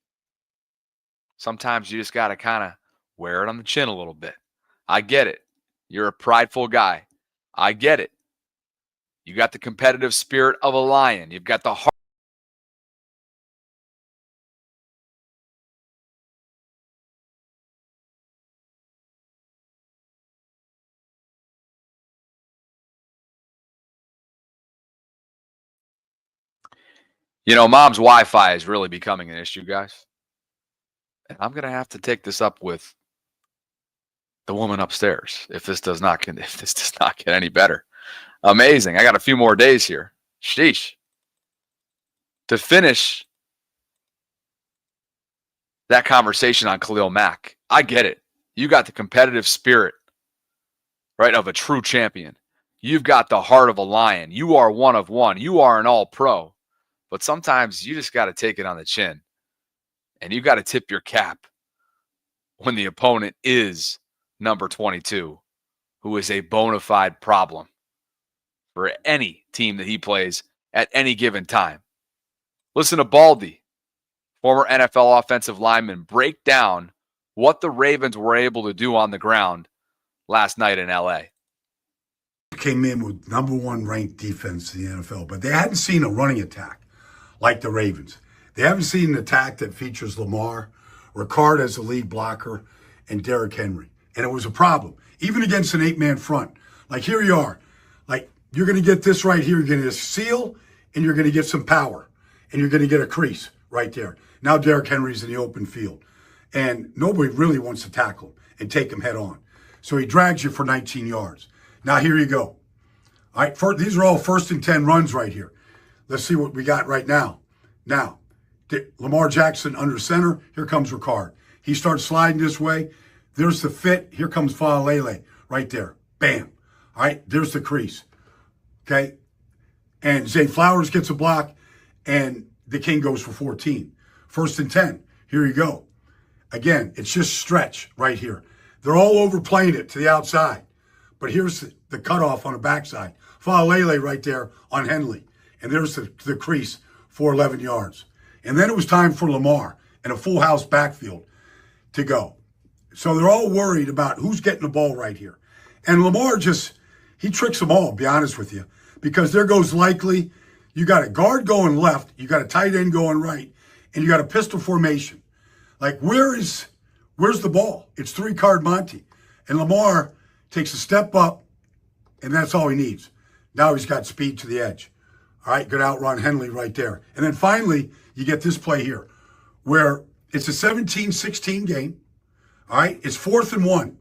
Sometimes you just got to kind of wear it on the chin a little bit. I get it. You're a prideful guy. I get it. You got the competitive spirit of a lion. You've got the heart. You know, mom's Wi-Fi is really becoming an issue, guys. And I'm going to have to take this up with the woman upstairs if this does not get any better. Amazing. I got a few more days here. Sheesh. To finish that conversation on Khalil Mack, I get it. You got the competitive spirit, right, of a true champion. You've got the heart of a lion. You are one of one. You are an all-pro. But sometimes you just got to take it on the chin. And you got to tip your cap when the opponent is number 22, who is a bona fide problem for any team that he plays at any given time. Listen to Baldy, former NFL offensive lineman, break down what the Ravens were able to do on the ground last night in L.A. Came in with number one ranked defense in the NFL, but they hadn't seen a running attack like the Ravens. They haven't seen an attack that features Lamar, Ricard as the lead blocker, and Derrick Henry. And it was a problem, even against an 8-man front. Like, here you are. Like, you're going to get this right here. You're going to seal, and you're going to get some power. And you're going to get a crease right there. Now Derrick Henry's in the open field. And nobody really wants to tackle him and take him head on. So he drags you for 19 yards. Now, here you go. All right, these are all 1st and 10 runs right here. Let's see what we got right now. Now, Lamar Jackson under center. Here comes Ricard. He starts sliding this way. There's the fit. Here comes Faalele right there. Bam. All right, there's the crease. Okay? And Zay Flowers gets a block, and the King goes for 14. 1st and 10. Here you go. Again, it's just stretch right here. They're all overplaying it to the outside. But here's the cutoff on the backside. Faalele right there on Henley. And there's the crease for 11 yards. And then it was time for Lamar and a full house backfield to go. So they're all worried about who's getting the ball right here. And Lamar he tricks them all, to be honest with you, because there goes likely, you got a guard going left, you got a tight end going right, and you got a pistol formation. Like, where's the ball? It's 3-card Monty. And Lamar takes a step up, and that's all he needs. Now he's got speed to the edge. All right, good outrun Henley right there. And then finally, you get this play here, where it's a 17-16 game. All right, it's 4th and 1.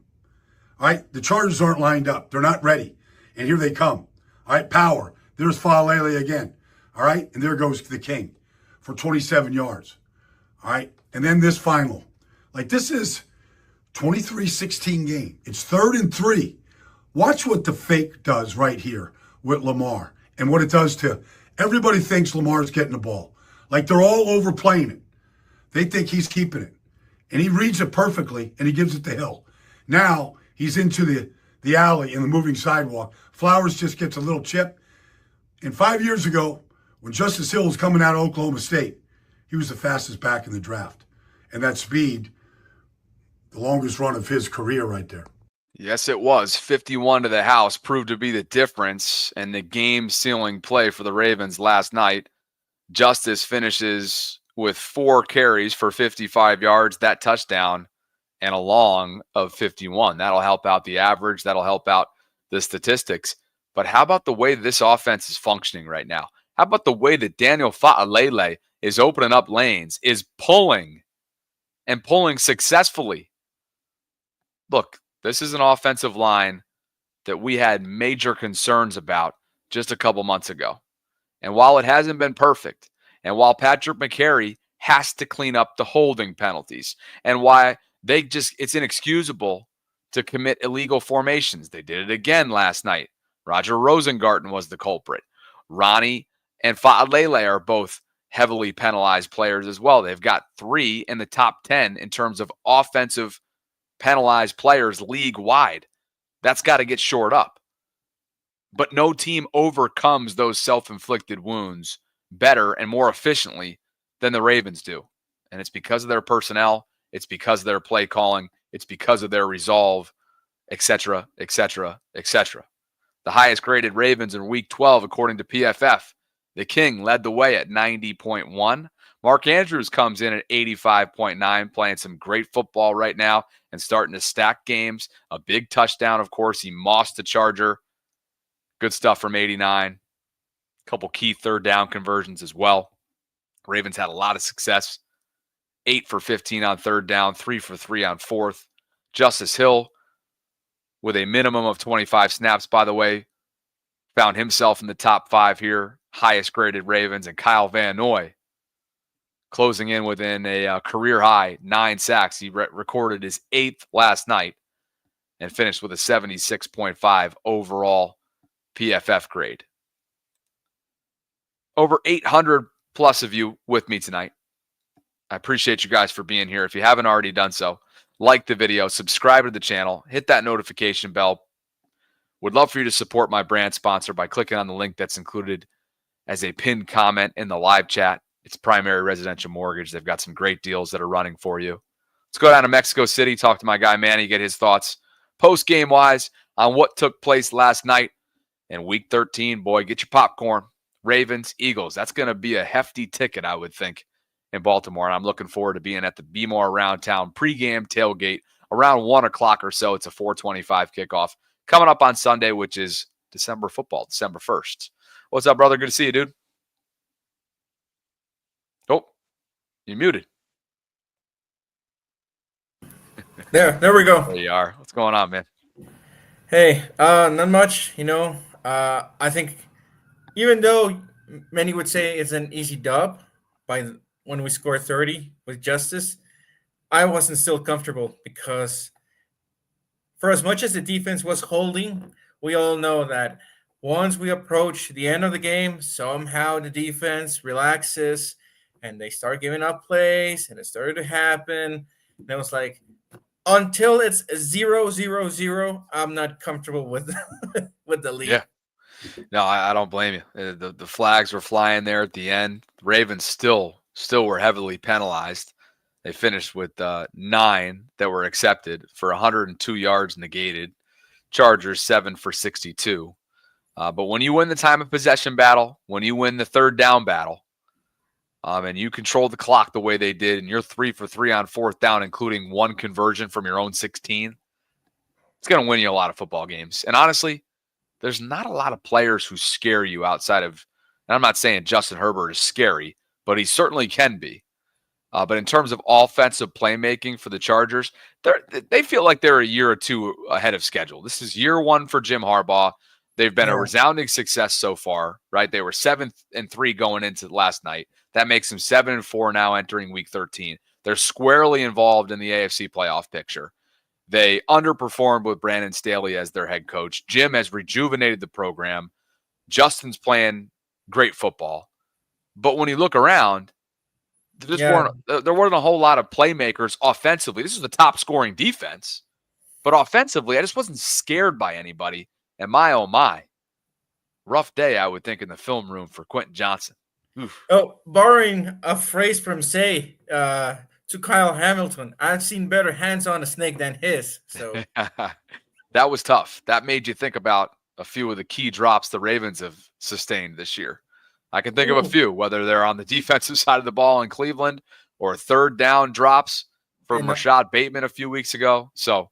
All right, the Chargers aren't lined up. They're not ready. And here they come. All right, power. There's Falele again. All right, and there goes the King for 27 yards. All right, and then this final. Like, this is 23-16 game. It's 3rd and 3. Watch what the fake does right here with Lamar and what it does to everybody thinks Lamar's getting the ball. Like, they're all overplaying it. They think he's keeping it. And he reads it perfectly, and he gives it to Hill. Now he's into the alley in the moving sidewalk. Flowers just gets a little chip. And 5 years ago, when Justice Hill was coming out of Oklahoma State, he was the fastest back in the draft. And that speed, the longest run of his career right there. Yes, it was. 51 to the house proved to be the difference and the game-sealing play for the Ravens last night. Justice finishes with 4 carries for 55 yards, that touchdown, and a long of 51. That'll help out the average. That'll help out the statistics. But how about the way this offense is functioning right now? How about the way that Daniel Fa'alele is opening up lanes, is pulling and pulling successfully? Look, this is an offensive line that we had major concerns about just a couple months ago. And while it hasn't been perfect, and while Patrick McCary has to clean up the holding penalties, and why it's inexcusable to commit illegal formations. They did it again last night. Roger Rosengarten was the culprit. Ronnie and Fa'alele are both heavily penalized players as well. They've got 3 in the top 10 in terms of offensive penalized players league-wide. That's got to get shored up. But no team overcomes those self-inflicted wounds better and more efficiently than the Ravens do. And it's because of their personnel. It's because of their play calling. It's because of their resolve, etc., etc., etc. The highest graded Ravens in Week 12, according to PFF. The King led the way at 90.1. Mark Andrews comes in at 85.9, playing some great football right now and starting to stack games. A big touchdown, of course. He mossed the Charger. Good stuff from 89. A couple key third down conversions as well. Ravens had a lot of success. 8 for 15 on third down, 3 for 3 on fourth. Justice Hill, with a minimum of 25 snaps, by the way, found himself in the top 5 here. Highest graded Ravens. And Kyle Van Noy closing in within a career high 9 sacks. He recorded his 8th last night and finished with a 76.5 overall PFF grade. Over 800 plus of you with me tonight. I appreciate you guys for being here. If you haven't already done so, like the video, subscribe to the channel, hit that notification bell. Would love for you to support my brand sponsor by clicking on the link that's included as a pinned comment in the live chat. It's Primary Residential Mortgage. They've got some great deals that are running for you. Let's go down to Mexico City, talk to my guy Manny, get his thoughts post-game wise on what took place last night in Week 13. Boy, get your popcorn. Ravens, Eagles. That's going to be a hefty ticket, I would think, in Baltimore. And I'm looking forward to being at the Be More Around Town pregame tailgate around 1 o'clock or so. It's a 4:25 kickoff coming up on Sunday, which is December 1st. What's up, brother? Good to see you, dude. Oh, you're muted. There we go. There you are. What's going on, man? Hey, not much, I think even though many would say it's an easy dub when we score 30 with Justice, I wasn't still comfortable because for as much as the defense was holding, we all know that once we approach the end of the game, somehow the defense relaxes and they start giving up plays, and it started to happen. And it was like, until it's 0-0-0, I'm not comfortable with with the lead. Yeah. No, I don't blame you. The flags were flying there at the end. The Ravens still were heavily penalized. They finished with 9 that were accepted for 102 yards negated. Chargers 7 for 62. But when you win the time of possession battle, when you win the third down battle, and you control the clock the way they did, and you're 3 for 3 on fourth down, including 1 conversion from your own 16, it's going to win you a lot of football games. And honestly, there's not a lot of players who scare you outside of, and I'm not saying Justin Herbert is scary, but he certainly can be. But in terms of offensive playmaking for the Chargers, they feel like they're a year or two ahead of schedule. This is year one for Jim Harbaugh. They've been a resounding success so far, right? They were 7-3 going into last night. That makes them 7-4 now entering week 13. They're squarely involved in the AFC playoff picture. They underperformed with Brandon Staley as their head coach. Jim has rejuvenated the program. Justin's playing great football. But when you look around, there weren't a whole lot of playmakers offensively. This was the top scoring defense. But offensively, I just wasn't scared by anybody. And my, oh my, rough day, I would think, in the film room for Quentin Johnson. Oof. Oh, borrowing a phrase from Zay to Kyle Hamilton, I've seen better hands on a snake than his. So that was tough. That made you think about a few of the key drops the Ravens have sustained this year. I can think of a few, whether they're on the defensive side of the ball in Cleveland or third down drops from Rashad Bateman a few weeks ago. So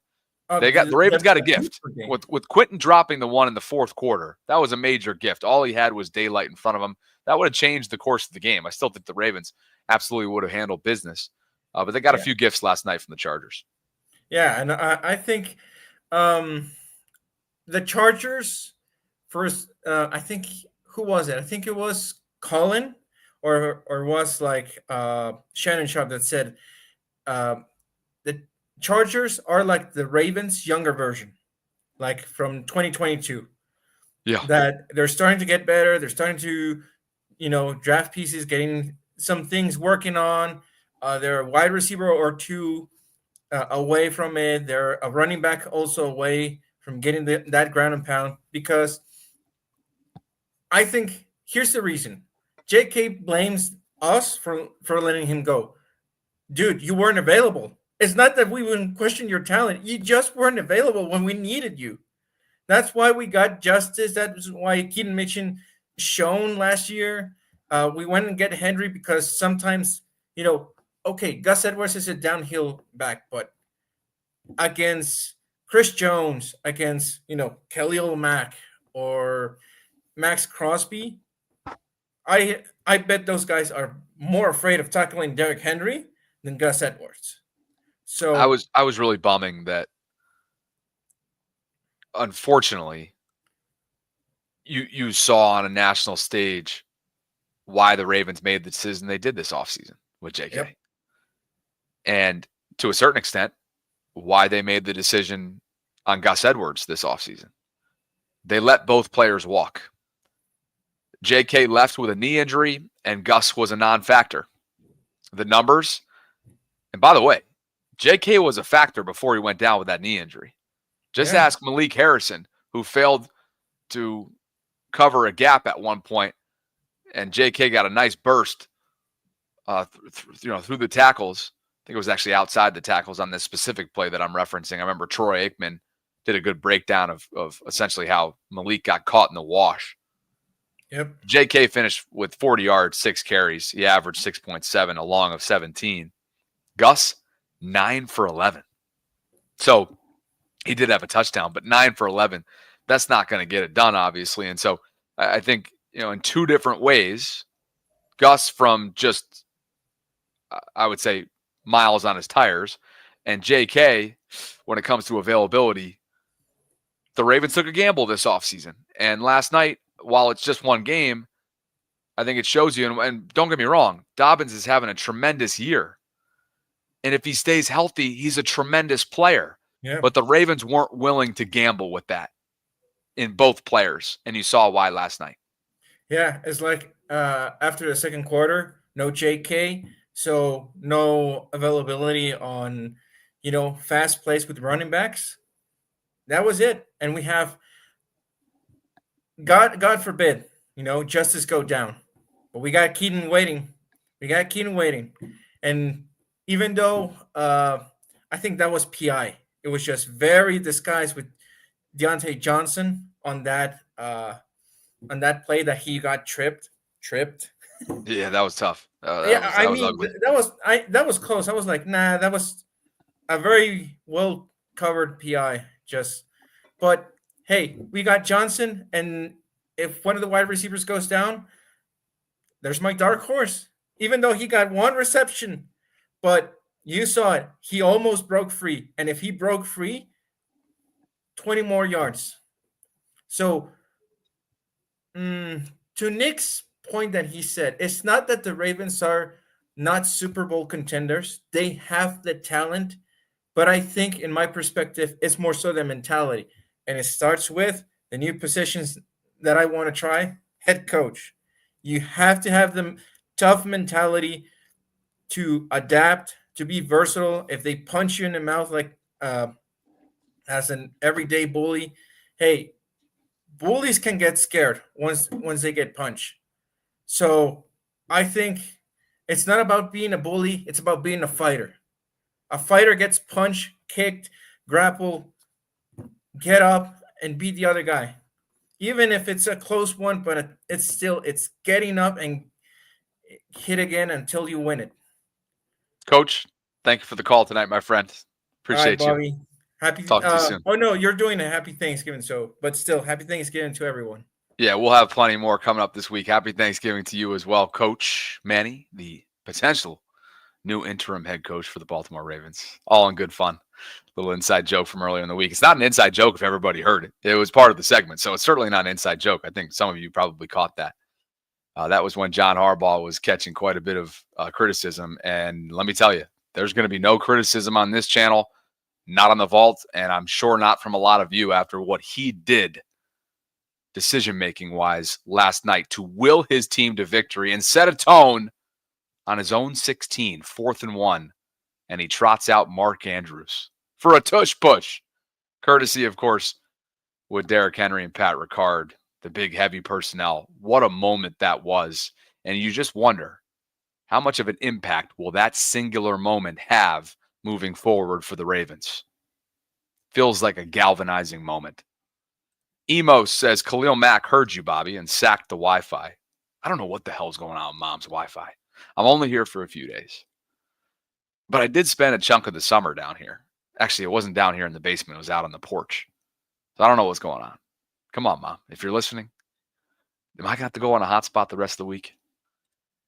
the Ravens got a gift with Quentin dropping the one in the fourth quarter. That was a major gift. All he had was daylight in front of him. That would have changed the course of the game. I still think the Ravens absolutely would have handled business. But they got a few gifts last night from the Chargers. Yeah, and I think the Chargers first. I think who was it? I think it was Colin, or was like Shannon Sharp that said the Chargers are like the Ravens' younger version, like from 2022. Yeah, that they're starting to get better. They're starting to, draft pieces, getting some things working on. They're a wide receiver or two away from it. They're a running back also away from getting that ground and pound, because I think here's the reason. JK blames us for letting him go. Dude, you weren't available. It's not that we wouldn't question your talent. You just weren't available when we needed you. That's why we got Justice. That's why Keaton Mitchell shone last year. We went and get Henry because sometimes, okay, Gus Edwards is a downhill back, but against Chris Jones, against, Khalil Mack or Max Crosby, I bet those guys are more afraid of tackling Derrick Henry than Gus Edwards. So I was really bumming that, unfortunately, you saw on a national stage why the Ravens made the decision they did this offseason with JK. Yep. And to a certain extent, why they made the decision on Gus Edwards this offseason. They let both players walk. JK left with a knee injury, and Gus was a non-factor. The numbers, and by the way, JK was a factor before he went down with that knee injury. Just ask Malik Harrison, who failed to cover a gap at one point, and JK got a nice burst through the tackles. I think it was actually outside the tackles on this specific play that I'm referencing. I remember Troy Aikman did a good breakdown of essentially how Malik got caught in the wash. Yep. JK finished with 40 yards, 6 carries. He averaged 6.7, a long of 17. Gus, 9 for 11. So he did have a touchdown, but 9 for 11, that's not going to get it done, obviously. And so I think, in two different ways, Gus from just, I would say, miles on his tires, and JK, when it comes to availability, the Ravens took a gamble this offseason. And last night, while it's just one game, I think it shows you, and don't get me wrong, Dobbins is having a tremendous year. And if he stays healthy, he's a tremendous player. Yeah. But the Ravens weren't willing to gamble with that in both players, and you saw why last night. Yeah, it's like after the second quarter, no JK, so no availability on, fast plays with running backs. That was it. And we have, God forbid, Justice go down. But we got Keaton waiting. And even though I think that was PI, it was just very disguised with Deontay Johnson on that play that he got tripped. Yeah, that was tough. That was close. I was like, nah, that was a very well covered PI. But hey, we got Johnson, and if one of the wide receivers goes down, there's my dark horse. Even though he got one reception, but you saw it. He almost broke free. And if he broke free, 20 more yards. So, to Nick's point that he said, it's not that the Ravens are not Super Bowl contenders. They have the talent, but I think, in my perspective, it's more so the mentality. And it starts with the new positions that I want to try, head coach. You have to have the tough mentality to adapt, to be versatile. If they punch you in the mouth like as an everyday bully, hey, bullies can get scared once they get punched. So I think it's not about being a bully, it's about being a fighter. A fighter gets punched, kicked, grappled, get up and beat the other guy. Even if it's a close one, but it's getting up and hit again until you win it. Coach, thank you for the call tonight, my friend. Appreciate All right, Bobby. Happy Talk to you soon. Oh no, you're doing a happy Thanksgiving, but still happy Thanksgiving to everyone. Yeah, we'll have plenty more coming up this week. Happy Thanksgiving to you as well, Coach Manny, the potential new interim head coach for the Baltimore Ravens. All in good fun. Little inside joke from earlier in the week. It's not an inside joke if everybody heard it. It was part of the segment, so it's certainly not an inside joke. I think some of you probably caught that. That was when John Harbaugh was catching quite a bit of criticism. And let me tell you, there's going to be no criticism on this channel, not on the vault, and I'm sure not from a lot of you after what he did decision-making wise last night to will his team to victory and set a tone on his own 16, 4th and 1, and he trots out Mark Andrews for a tush push, courtesy, of course, with Derrick Henry and Pat Ricard, the big heavy personnel. What a moment that was. And you just wonder, how much of an impact will that singular moment have moving forward for the Ravens? Feels like a galvanizing moment. Emos says, Khalil Mack heard you, Bobby, and sacked the Wi-Fi. I don't know what the hell's going on with Mom's Wi-Fi. I'm only here for a few days. But I did spend a chunk of the summer down here. Actually, it wasn't down here in the basement. It was out on the porch. So I don't know what's going on. Come on, Mom. If you're listening, am I going to have to go on a hotspot the rest of the week?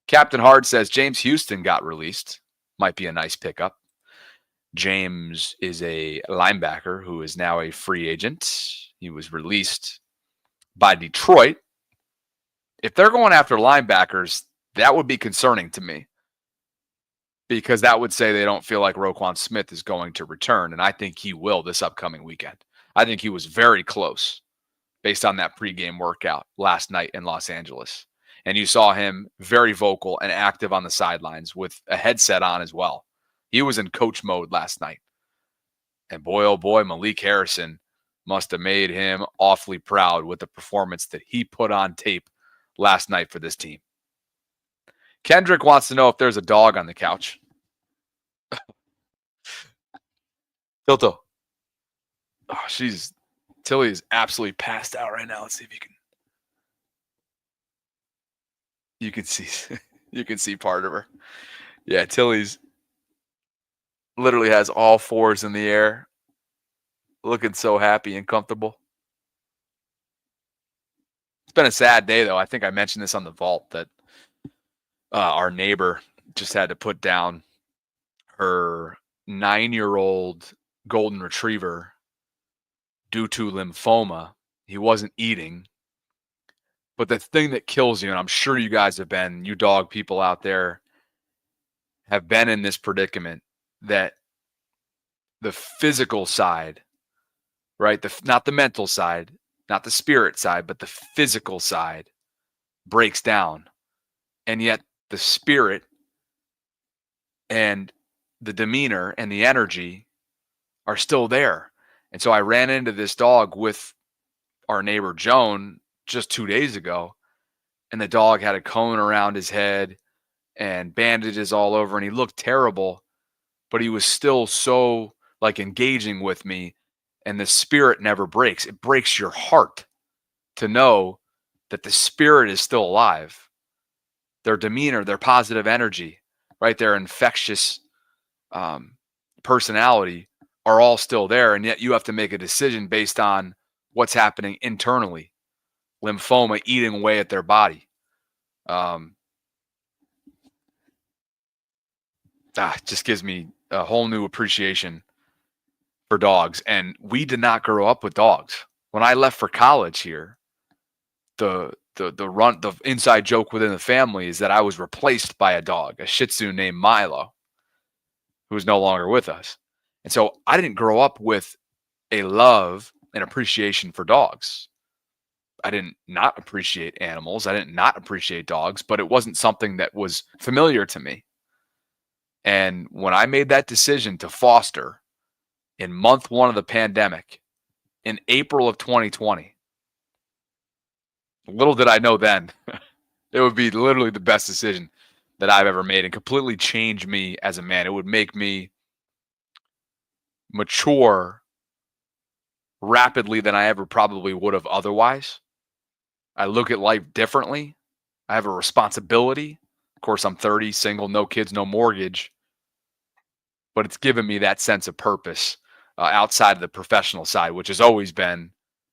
Captain Hard says, James Houston got released. Might be a nice pickup. James is a linebacker who is now a free agent. He was released by Detroit. If they're going after linebackers, that would be concerning to me, because that would say they don't feel like Roquan Smith is going to return, and I think he will this upcoming weekend. I think he was very close based on that pregame workout last night in Los Angeles. And you saw him very vocal and active on the sidelines with a headset on as well. He was in coach mode last night. And boy, oh boy, Malik Harrison must have made him awfully proud with the performance that he put on tape last night for this team. Kendrick wants to know if there's a dog on the couch. Tilto. Oh, Tilly is absolutely passed out right now. Let's see if you can see you can see part of her. Yeah, Tilly's literally has all fours in the air, looking so happy and comfortable. It's been a sad day, though. I think I mentioned this on the vault that our neighbor just had to put down her 9-year-old golden retriever due to lymphoma. He wasn't eating. But the thing that kills you, and I'm sure you guys have been, you dog people out there have been in this predicament, that the physical side, right? Not the mental side, not the spirit side, but the physical side breaks down. And yet the spirit and the demeanor and the energy are still there. And so I ran into this dog with our neighbor Joan just 2 days ago, and the dog had a cone around his head and bandages all over, and he looked terrible, but he was still so engaging with me, and the spirit never breaks. It breaks your heart to know that the spirit is still alive. Their demeanor, their positive energy, right? Their infectious personality are all still there, and yet you have to make a decision based on what's happening internally. Lymphoma eating away at their body. just gives me a whole new appreciation for dogs. And we did not grow up with dogs. When I left for college here, the inside joke within the family is that I was replaced by a dog, a Shih Tzu named Milo, who is no longer with us. And so I didn't grow up with a love and appreciation for dogs. I didn't not appreciate animals. I didn't not appreciate dogs, but it wasn't something that was familiar to me. And when I made that decision to foster in month 1 of the pandemic in April of 2020, little did I know then it would be literally the best decision that I've ever made and completely change me as a man. It would make me mature rapidly than I ever probably would have otherwise. I look at life differently. I have a responsibility. Of course, I'm 30, single, no kids, no mortgage. But it's given me that sense of purpose outside of the professional side, which has always been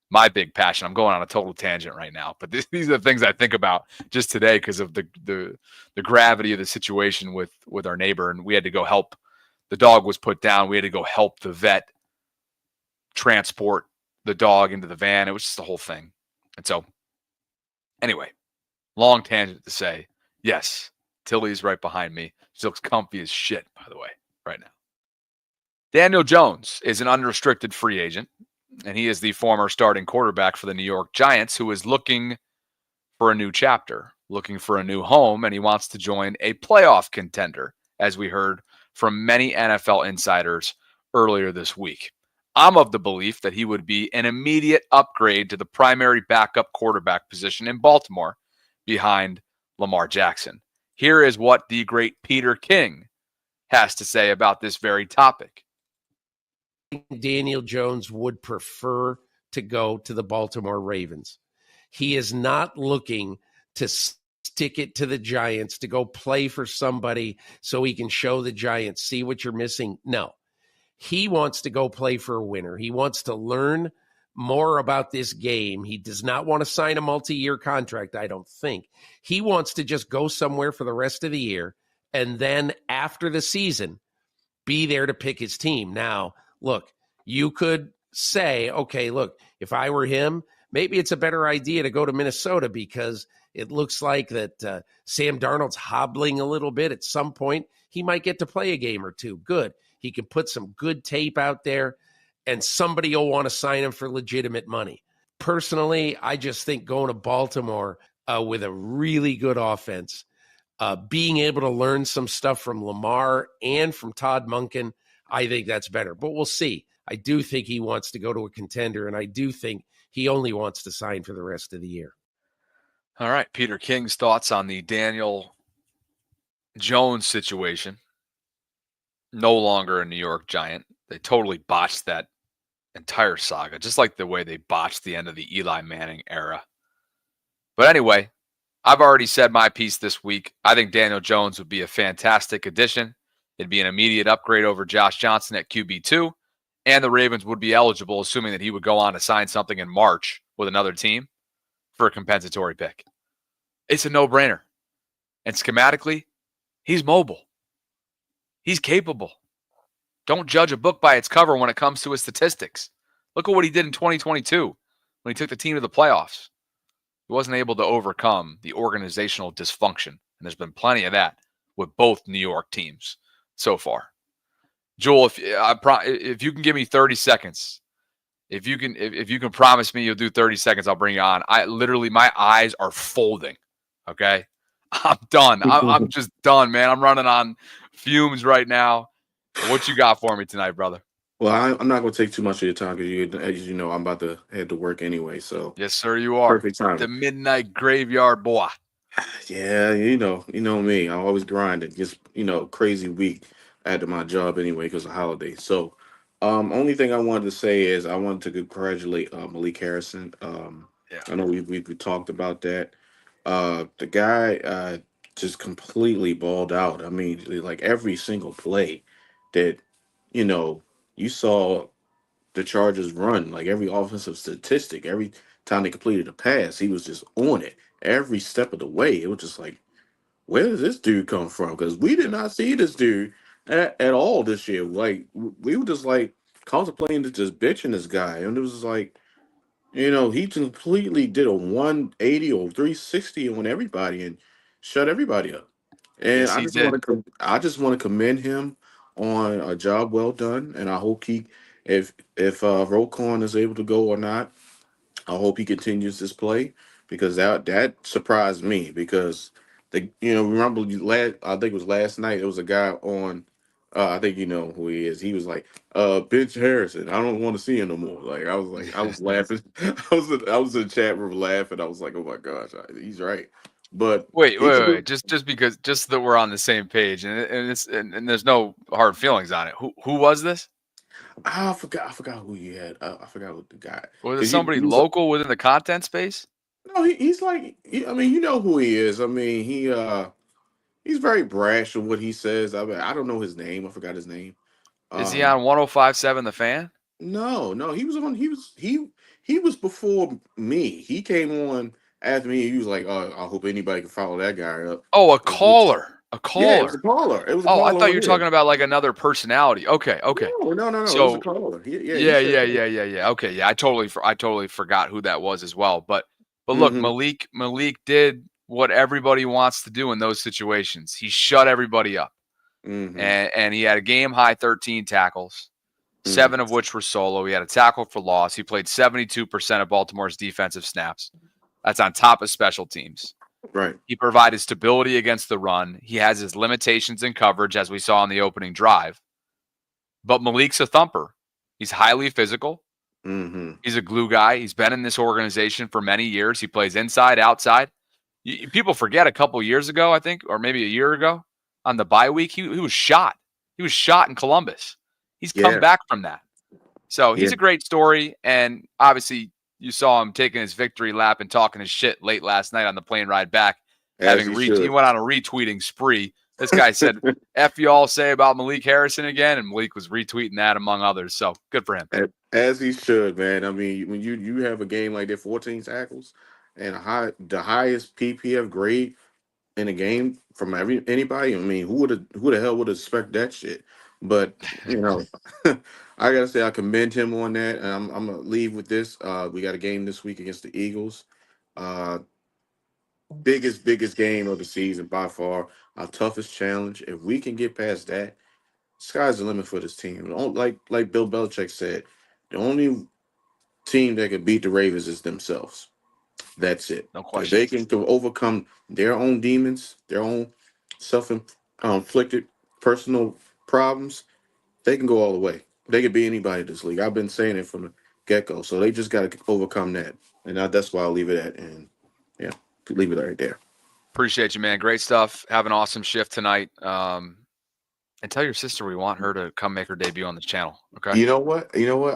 my big passion. I'm going on a total tangent right now, but these are the things I think about just today because of the gravity of the situation with our neighbor, and we had to go help. The dog was put down. We had to go help the vet transport the dog into the van. It was just the whole thing. And so, anyway, long tangent to say, yes, Tilly's right behind me. She looks comfy as shit, by the way, right now. Daniel Jones is an unrestricted free agent, and he is the former starting quarterback for the New York Giants who is looking for a new chapter, looking for a new home, and he wants to join a playoff contender, as we heard from many NFL insiders earlier this week. I'm of the belief that he would be an immediate upgrade to the primary backup quarterback position in Baltimore behind Lamar Jackson. Here is what the great Peter King has to say about this very topic. Daniel Jones would prefer to go to the Baltimore Ravens. He is not looking to stick it to the Giants to go play for somebody so he can show the Giants, see what you're missing. No. He wants to go play for a winner. He wants to learn more about this game. He does not want to sign a multi-year contract, I don't think. He wants to just go somewhere for the rest of the year and then after the season, be there to pick his team. Now, look, you could say, okay, look, if I were him, maybe it's a better idea to go to Minnesota because it looks like that Sam Darnold's hobbling a little bit. At some point, he might get to play a game or two. Good. He can put some good tape out there, and somebody will want to sign him for legitimate money. Personally, I just think going to Baltimore with a really good offense, being able to learn some stuff from Lamar and from Todd Monken, I think that's better. But we'll see. I do think he wants to go to a contender, and I do think he only wants to sign for the rest of the year. All right, Peter King's thoughts on the Daniel Jones situation. No longer a New York Giant. They totally botched that entire saga, just like the way they botched the end of the Eli Manning era. But anyway, I've already said my piece this week. I think Daniel Jones would be a fantastic addition. It'd be an immediate upgrade over Josh Johnson at QB2, and the Ravens would be eligible, assuming that he would go on to sign something in March with another team, for a compensatory pick. It's a no-brainer. And schematically, he's mobile. He's capable. Don't judge a book by its cover when it comes to his statistics. Look at what he did in 2022 when he took the team to the playoffs. He wasn't able to overcome the organizational dysfunction, and there's been plenty of that with both New York teams so far. Joel, if you can give me 30 seconds, if you can promise me you'll do 30 seconds, I'll bring you on. My eyes are folding. Okay, I'm done. I'm just done, man. I'm running on fumes right now. What you got for me tonight, brother? Well, I'm not going to take too much of your time because as you know, I'm about to head to work anyway. So yes, sir, you are. Perfect time. The midnight graveyard boy. Yeah, you know me. I always grind it. Just crazy week after my job anyway because of holidays. So, only thing I wanted to say is I wanted to congratulate Malik Harrison. I know we talked about that. The guy just completely balled out. I mean, like every single play that you saw the Chargers run, like every offensive statistic, every time they completed a pass, he was just on it every step of the way. It was just like, where does this dude come from? Because we did not see this dude at all this year. Like we were just like contemplating just bitching this guy, and it was just like, he completely did a 180 or 360 on everybody and shut everybody up. And Yes, I he just did. want to I just want to commend him on a job well done, and I hope if Roquan is able to go or not, I hope he continues this play because that surprised me because remember last I think it was last night it was a guy on I think you know who he is. He was like, Bench Harrison, I don't want to see him no more. I was laughing. I was in the chat room laughing. I was like, oh my gosh, he's right. But he's a Wait. good Just that we're on the same page, and there's no hard feelings on it. Who was this? I forgot who he had. I forgot what the guy. Was it Because somebody he's local within the content space? no, he's like I mean, you know who he is. I mean, he's very brash in what he says. I mean, I don't know his name. I forgot his name. Is he Um, on 105.7 The Fan? no, he was on. He was before me. He came on after me. He was like, "Oh, I hope anybody can follow that guy up." Oh, a And he- caller. A Yeah, it was a caller. caller. It was a Oh, I caller thought you on were here. talking about like another personality. Okay. No. It was a So caller. He yeah, said, yeah, yeah, yeah, yeah. Okay, yeah. I totally forgot who that was as well. But look, mm-hmm, Malik did what everybody wants to do in those situations. He shut everybody up, mm-hmm, and he had a game high 13 tackles, mm-hmm. 7 of which were solo. He had a tackle for loss. He played 72% of Baltimore's defensive snaps. That's on top of special teams. Right. He provided stability against the run. He has his limitations in coverage, as we saw in the opening drive. But Malik's a thumper. He's highly physical. Mm-hmm. He's a glue guy. He's been in this organization for many years. He plays inside, outside. People forget a couple years ago, I think, or maybe a year ago, on the bye week, he was shot. He was shot in Columbus. He's come Yeah. back from that. So Yeah. he's a great story. And obviously, you saw him taking his victory lap and talking his shit late last night on the plane ride back. As he He should. went on a retweeting spree. This guy said, F you all say about Malik Harrison again. And Malik was retweeting that among others. So good for him. As he should, man. I mean, when you have a game like that, 14 tackles and the highest PPF grade in a game from anybody. I mean, who the hell would expect that shit? But I gotta say I commend him on that. And I'm gonna leave with this. We got a game this week against the Eagles. Uh, biggest game of the season by far. Our toughest challenge. If we can get past that, sky's the limit for this team. Like Bill Belichick said, the only team that can beat the Ravens is themselves. That's it. No If question. they can overcome their own demons, their own self-inflicted personal problems, they can go all the way. They can be anybody in this league. I've been saying it from the get-go. So they just got to overcome that. And that's why I'll leave it at. And yeah, leave it right there. Appreciate you, man. Great stuff. Have an awesome shift tonight. And tell your sister we want her to come make her debut on this channel. Okay. You know what?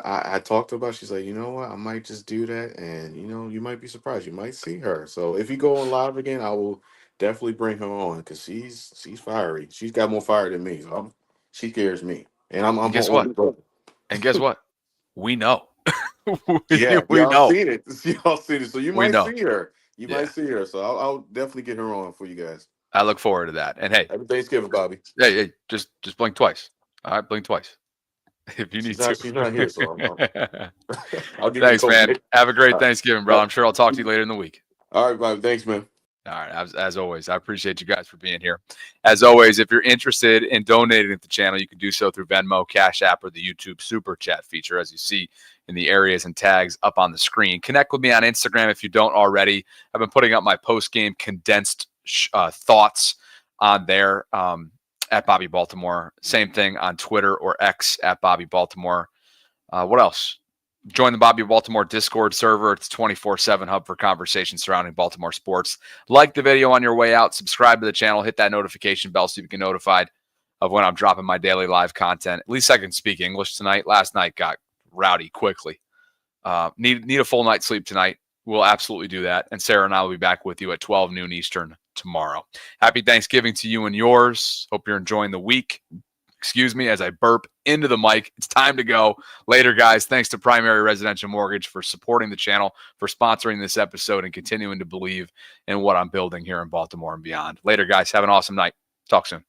I talked about. She's like, you know what? I might just do that, and you might be surprised. You might see her. So if you go on live again, I will definitely bring her on because she's fiery. She's got more fire than me. So she scares me, and I'm And guess her what? older brother. And guess what? We know. Yeah, we y'all know. seen it. Y'all seen it. So you We might know. see her. You Yeah. might see her. So I'll definitely get her on for you guys. I look forward to that. And hey, Happy Thanksgiving, Bobby. hey, just blink twice. All right, blink twice if you need to. She's not here, so I'll give Thanks, you a man. code. Have a great Thanksgiving, bro. I'm sure I'll talk to you later in the week. All right, Bobby. Thanks, man. All right. As always, I appreciate you guys for being here. As always, if you're interested in donating to the channel, you can do so through Venmo, Cash App, or the YouTube Super Chat feature, as you see in the areas and tags up on the screen. Connect with me on Instagram if you don't already. I've been putting up my post-game condensed thoughts on there at Bobby Baltimore. Same thing on Twitter or X at Bobby Baltimore. What else? Join the Bobby Baltimore Discord server. It's 24/7 hub for conversations surrounding Baltimore sports. Like the video on your way out. Subscribe to the channel. Hit that notification bell so you can get notified of when I'm dropping my daily live content. At least I can speak English tonight. Last night got rowdy quickly. Need a full night's sleep tonight. We'll absolutely do that. And Sarah and I will be back with you at 12 noon Eastern tomorrow. Happy Thanksgiving to you and yours. Hope you're enjoying the week. Excuse me as I burp into the mic. It's time to go. Later, guys. Thanks to Primary Residential Mortgage for supporting the channel, for sponsoring this episode, and continuing to believe in what I'm building here in Baltimore and beyond. Later, guys. Have an awesome night. Talk soon.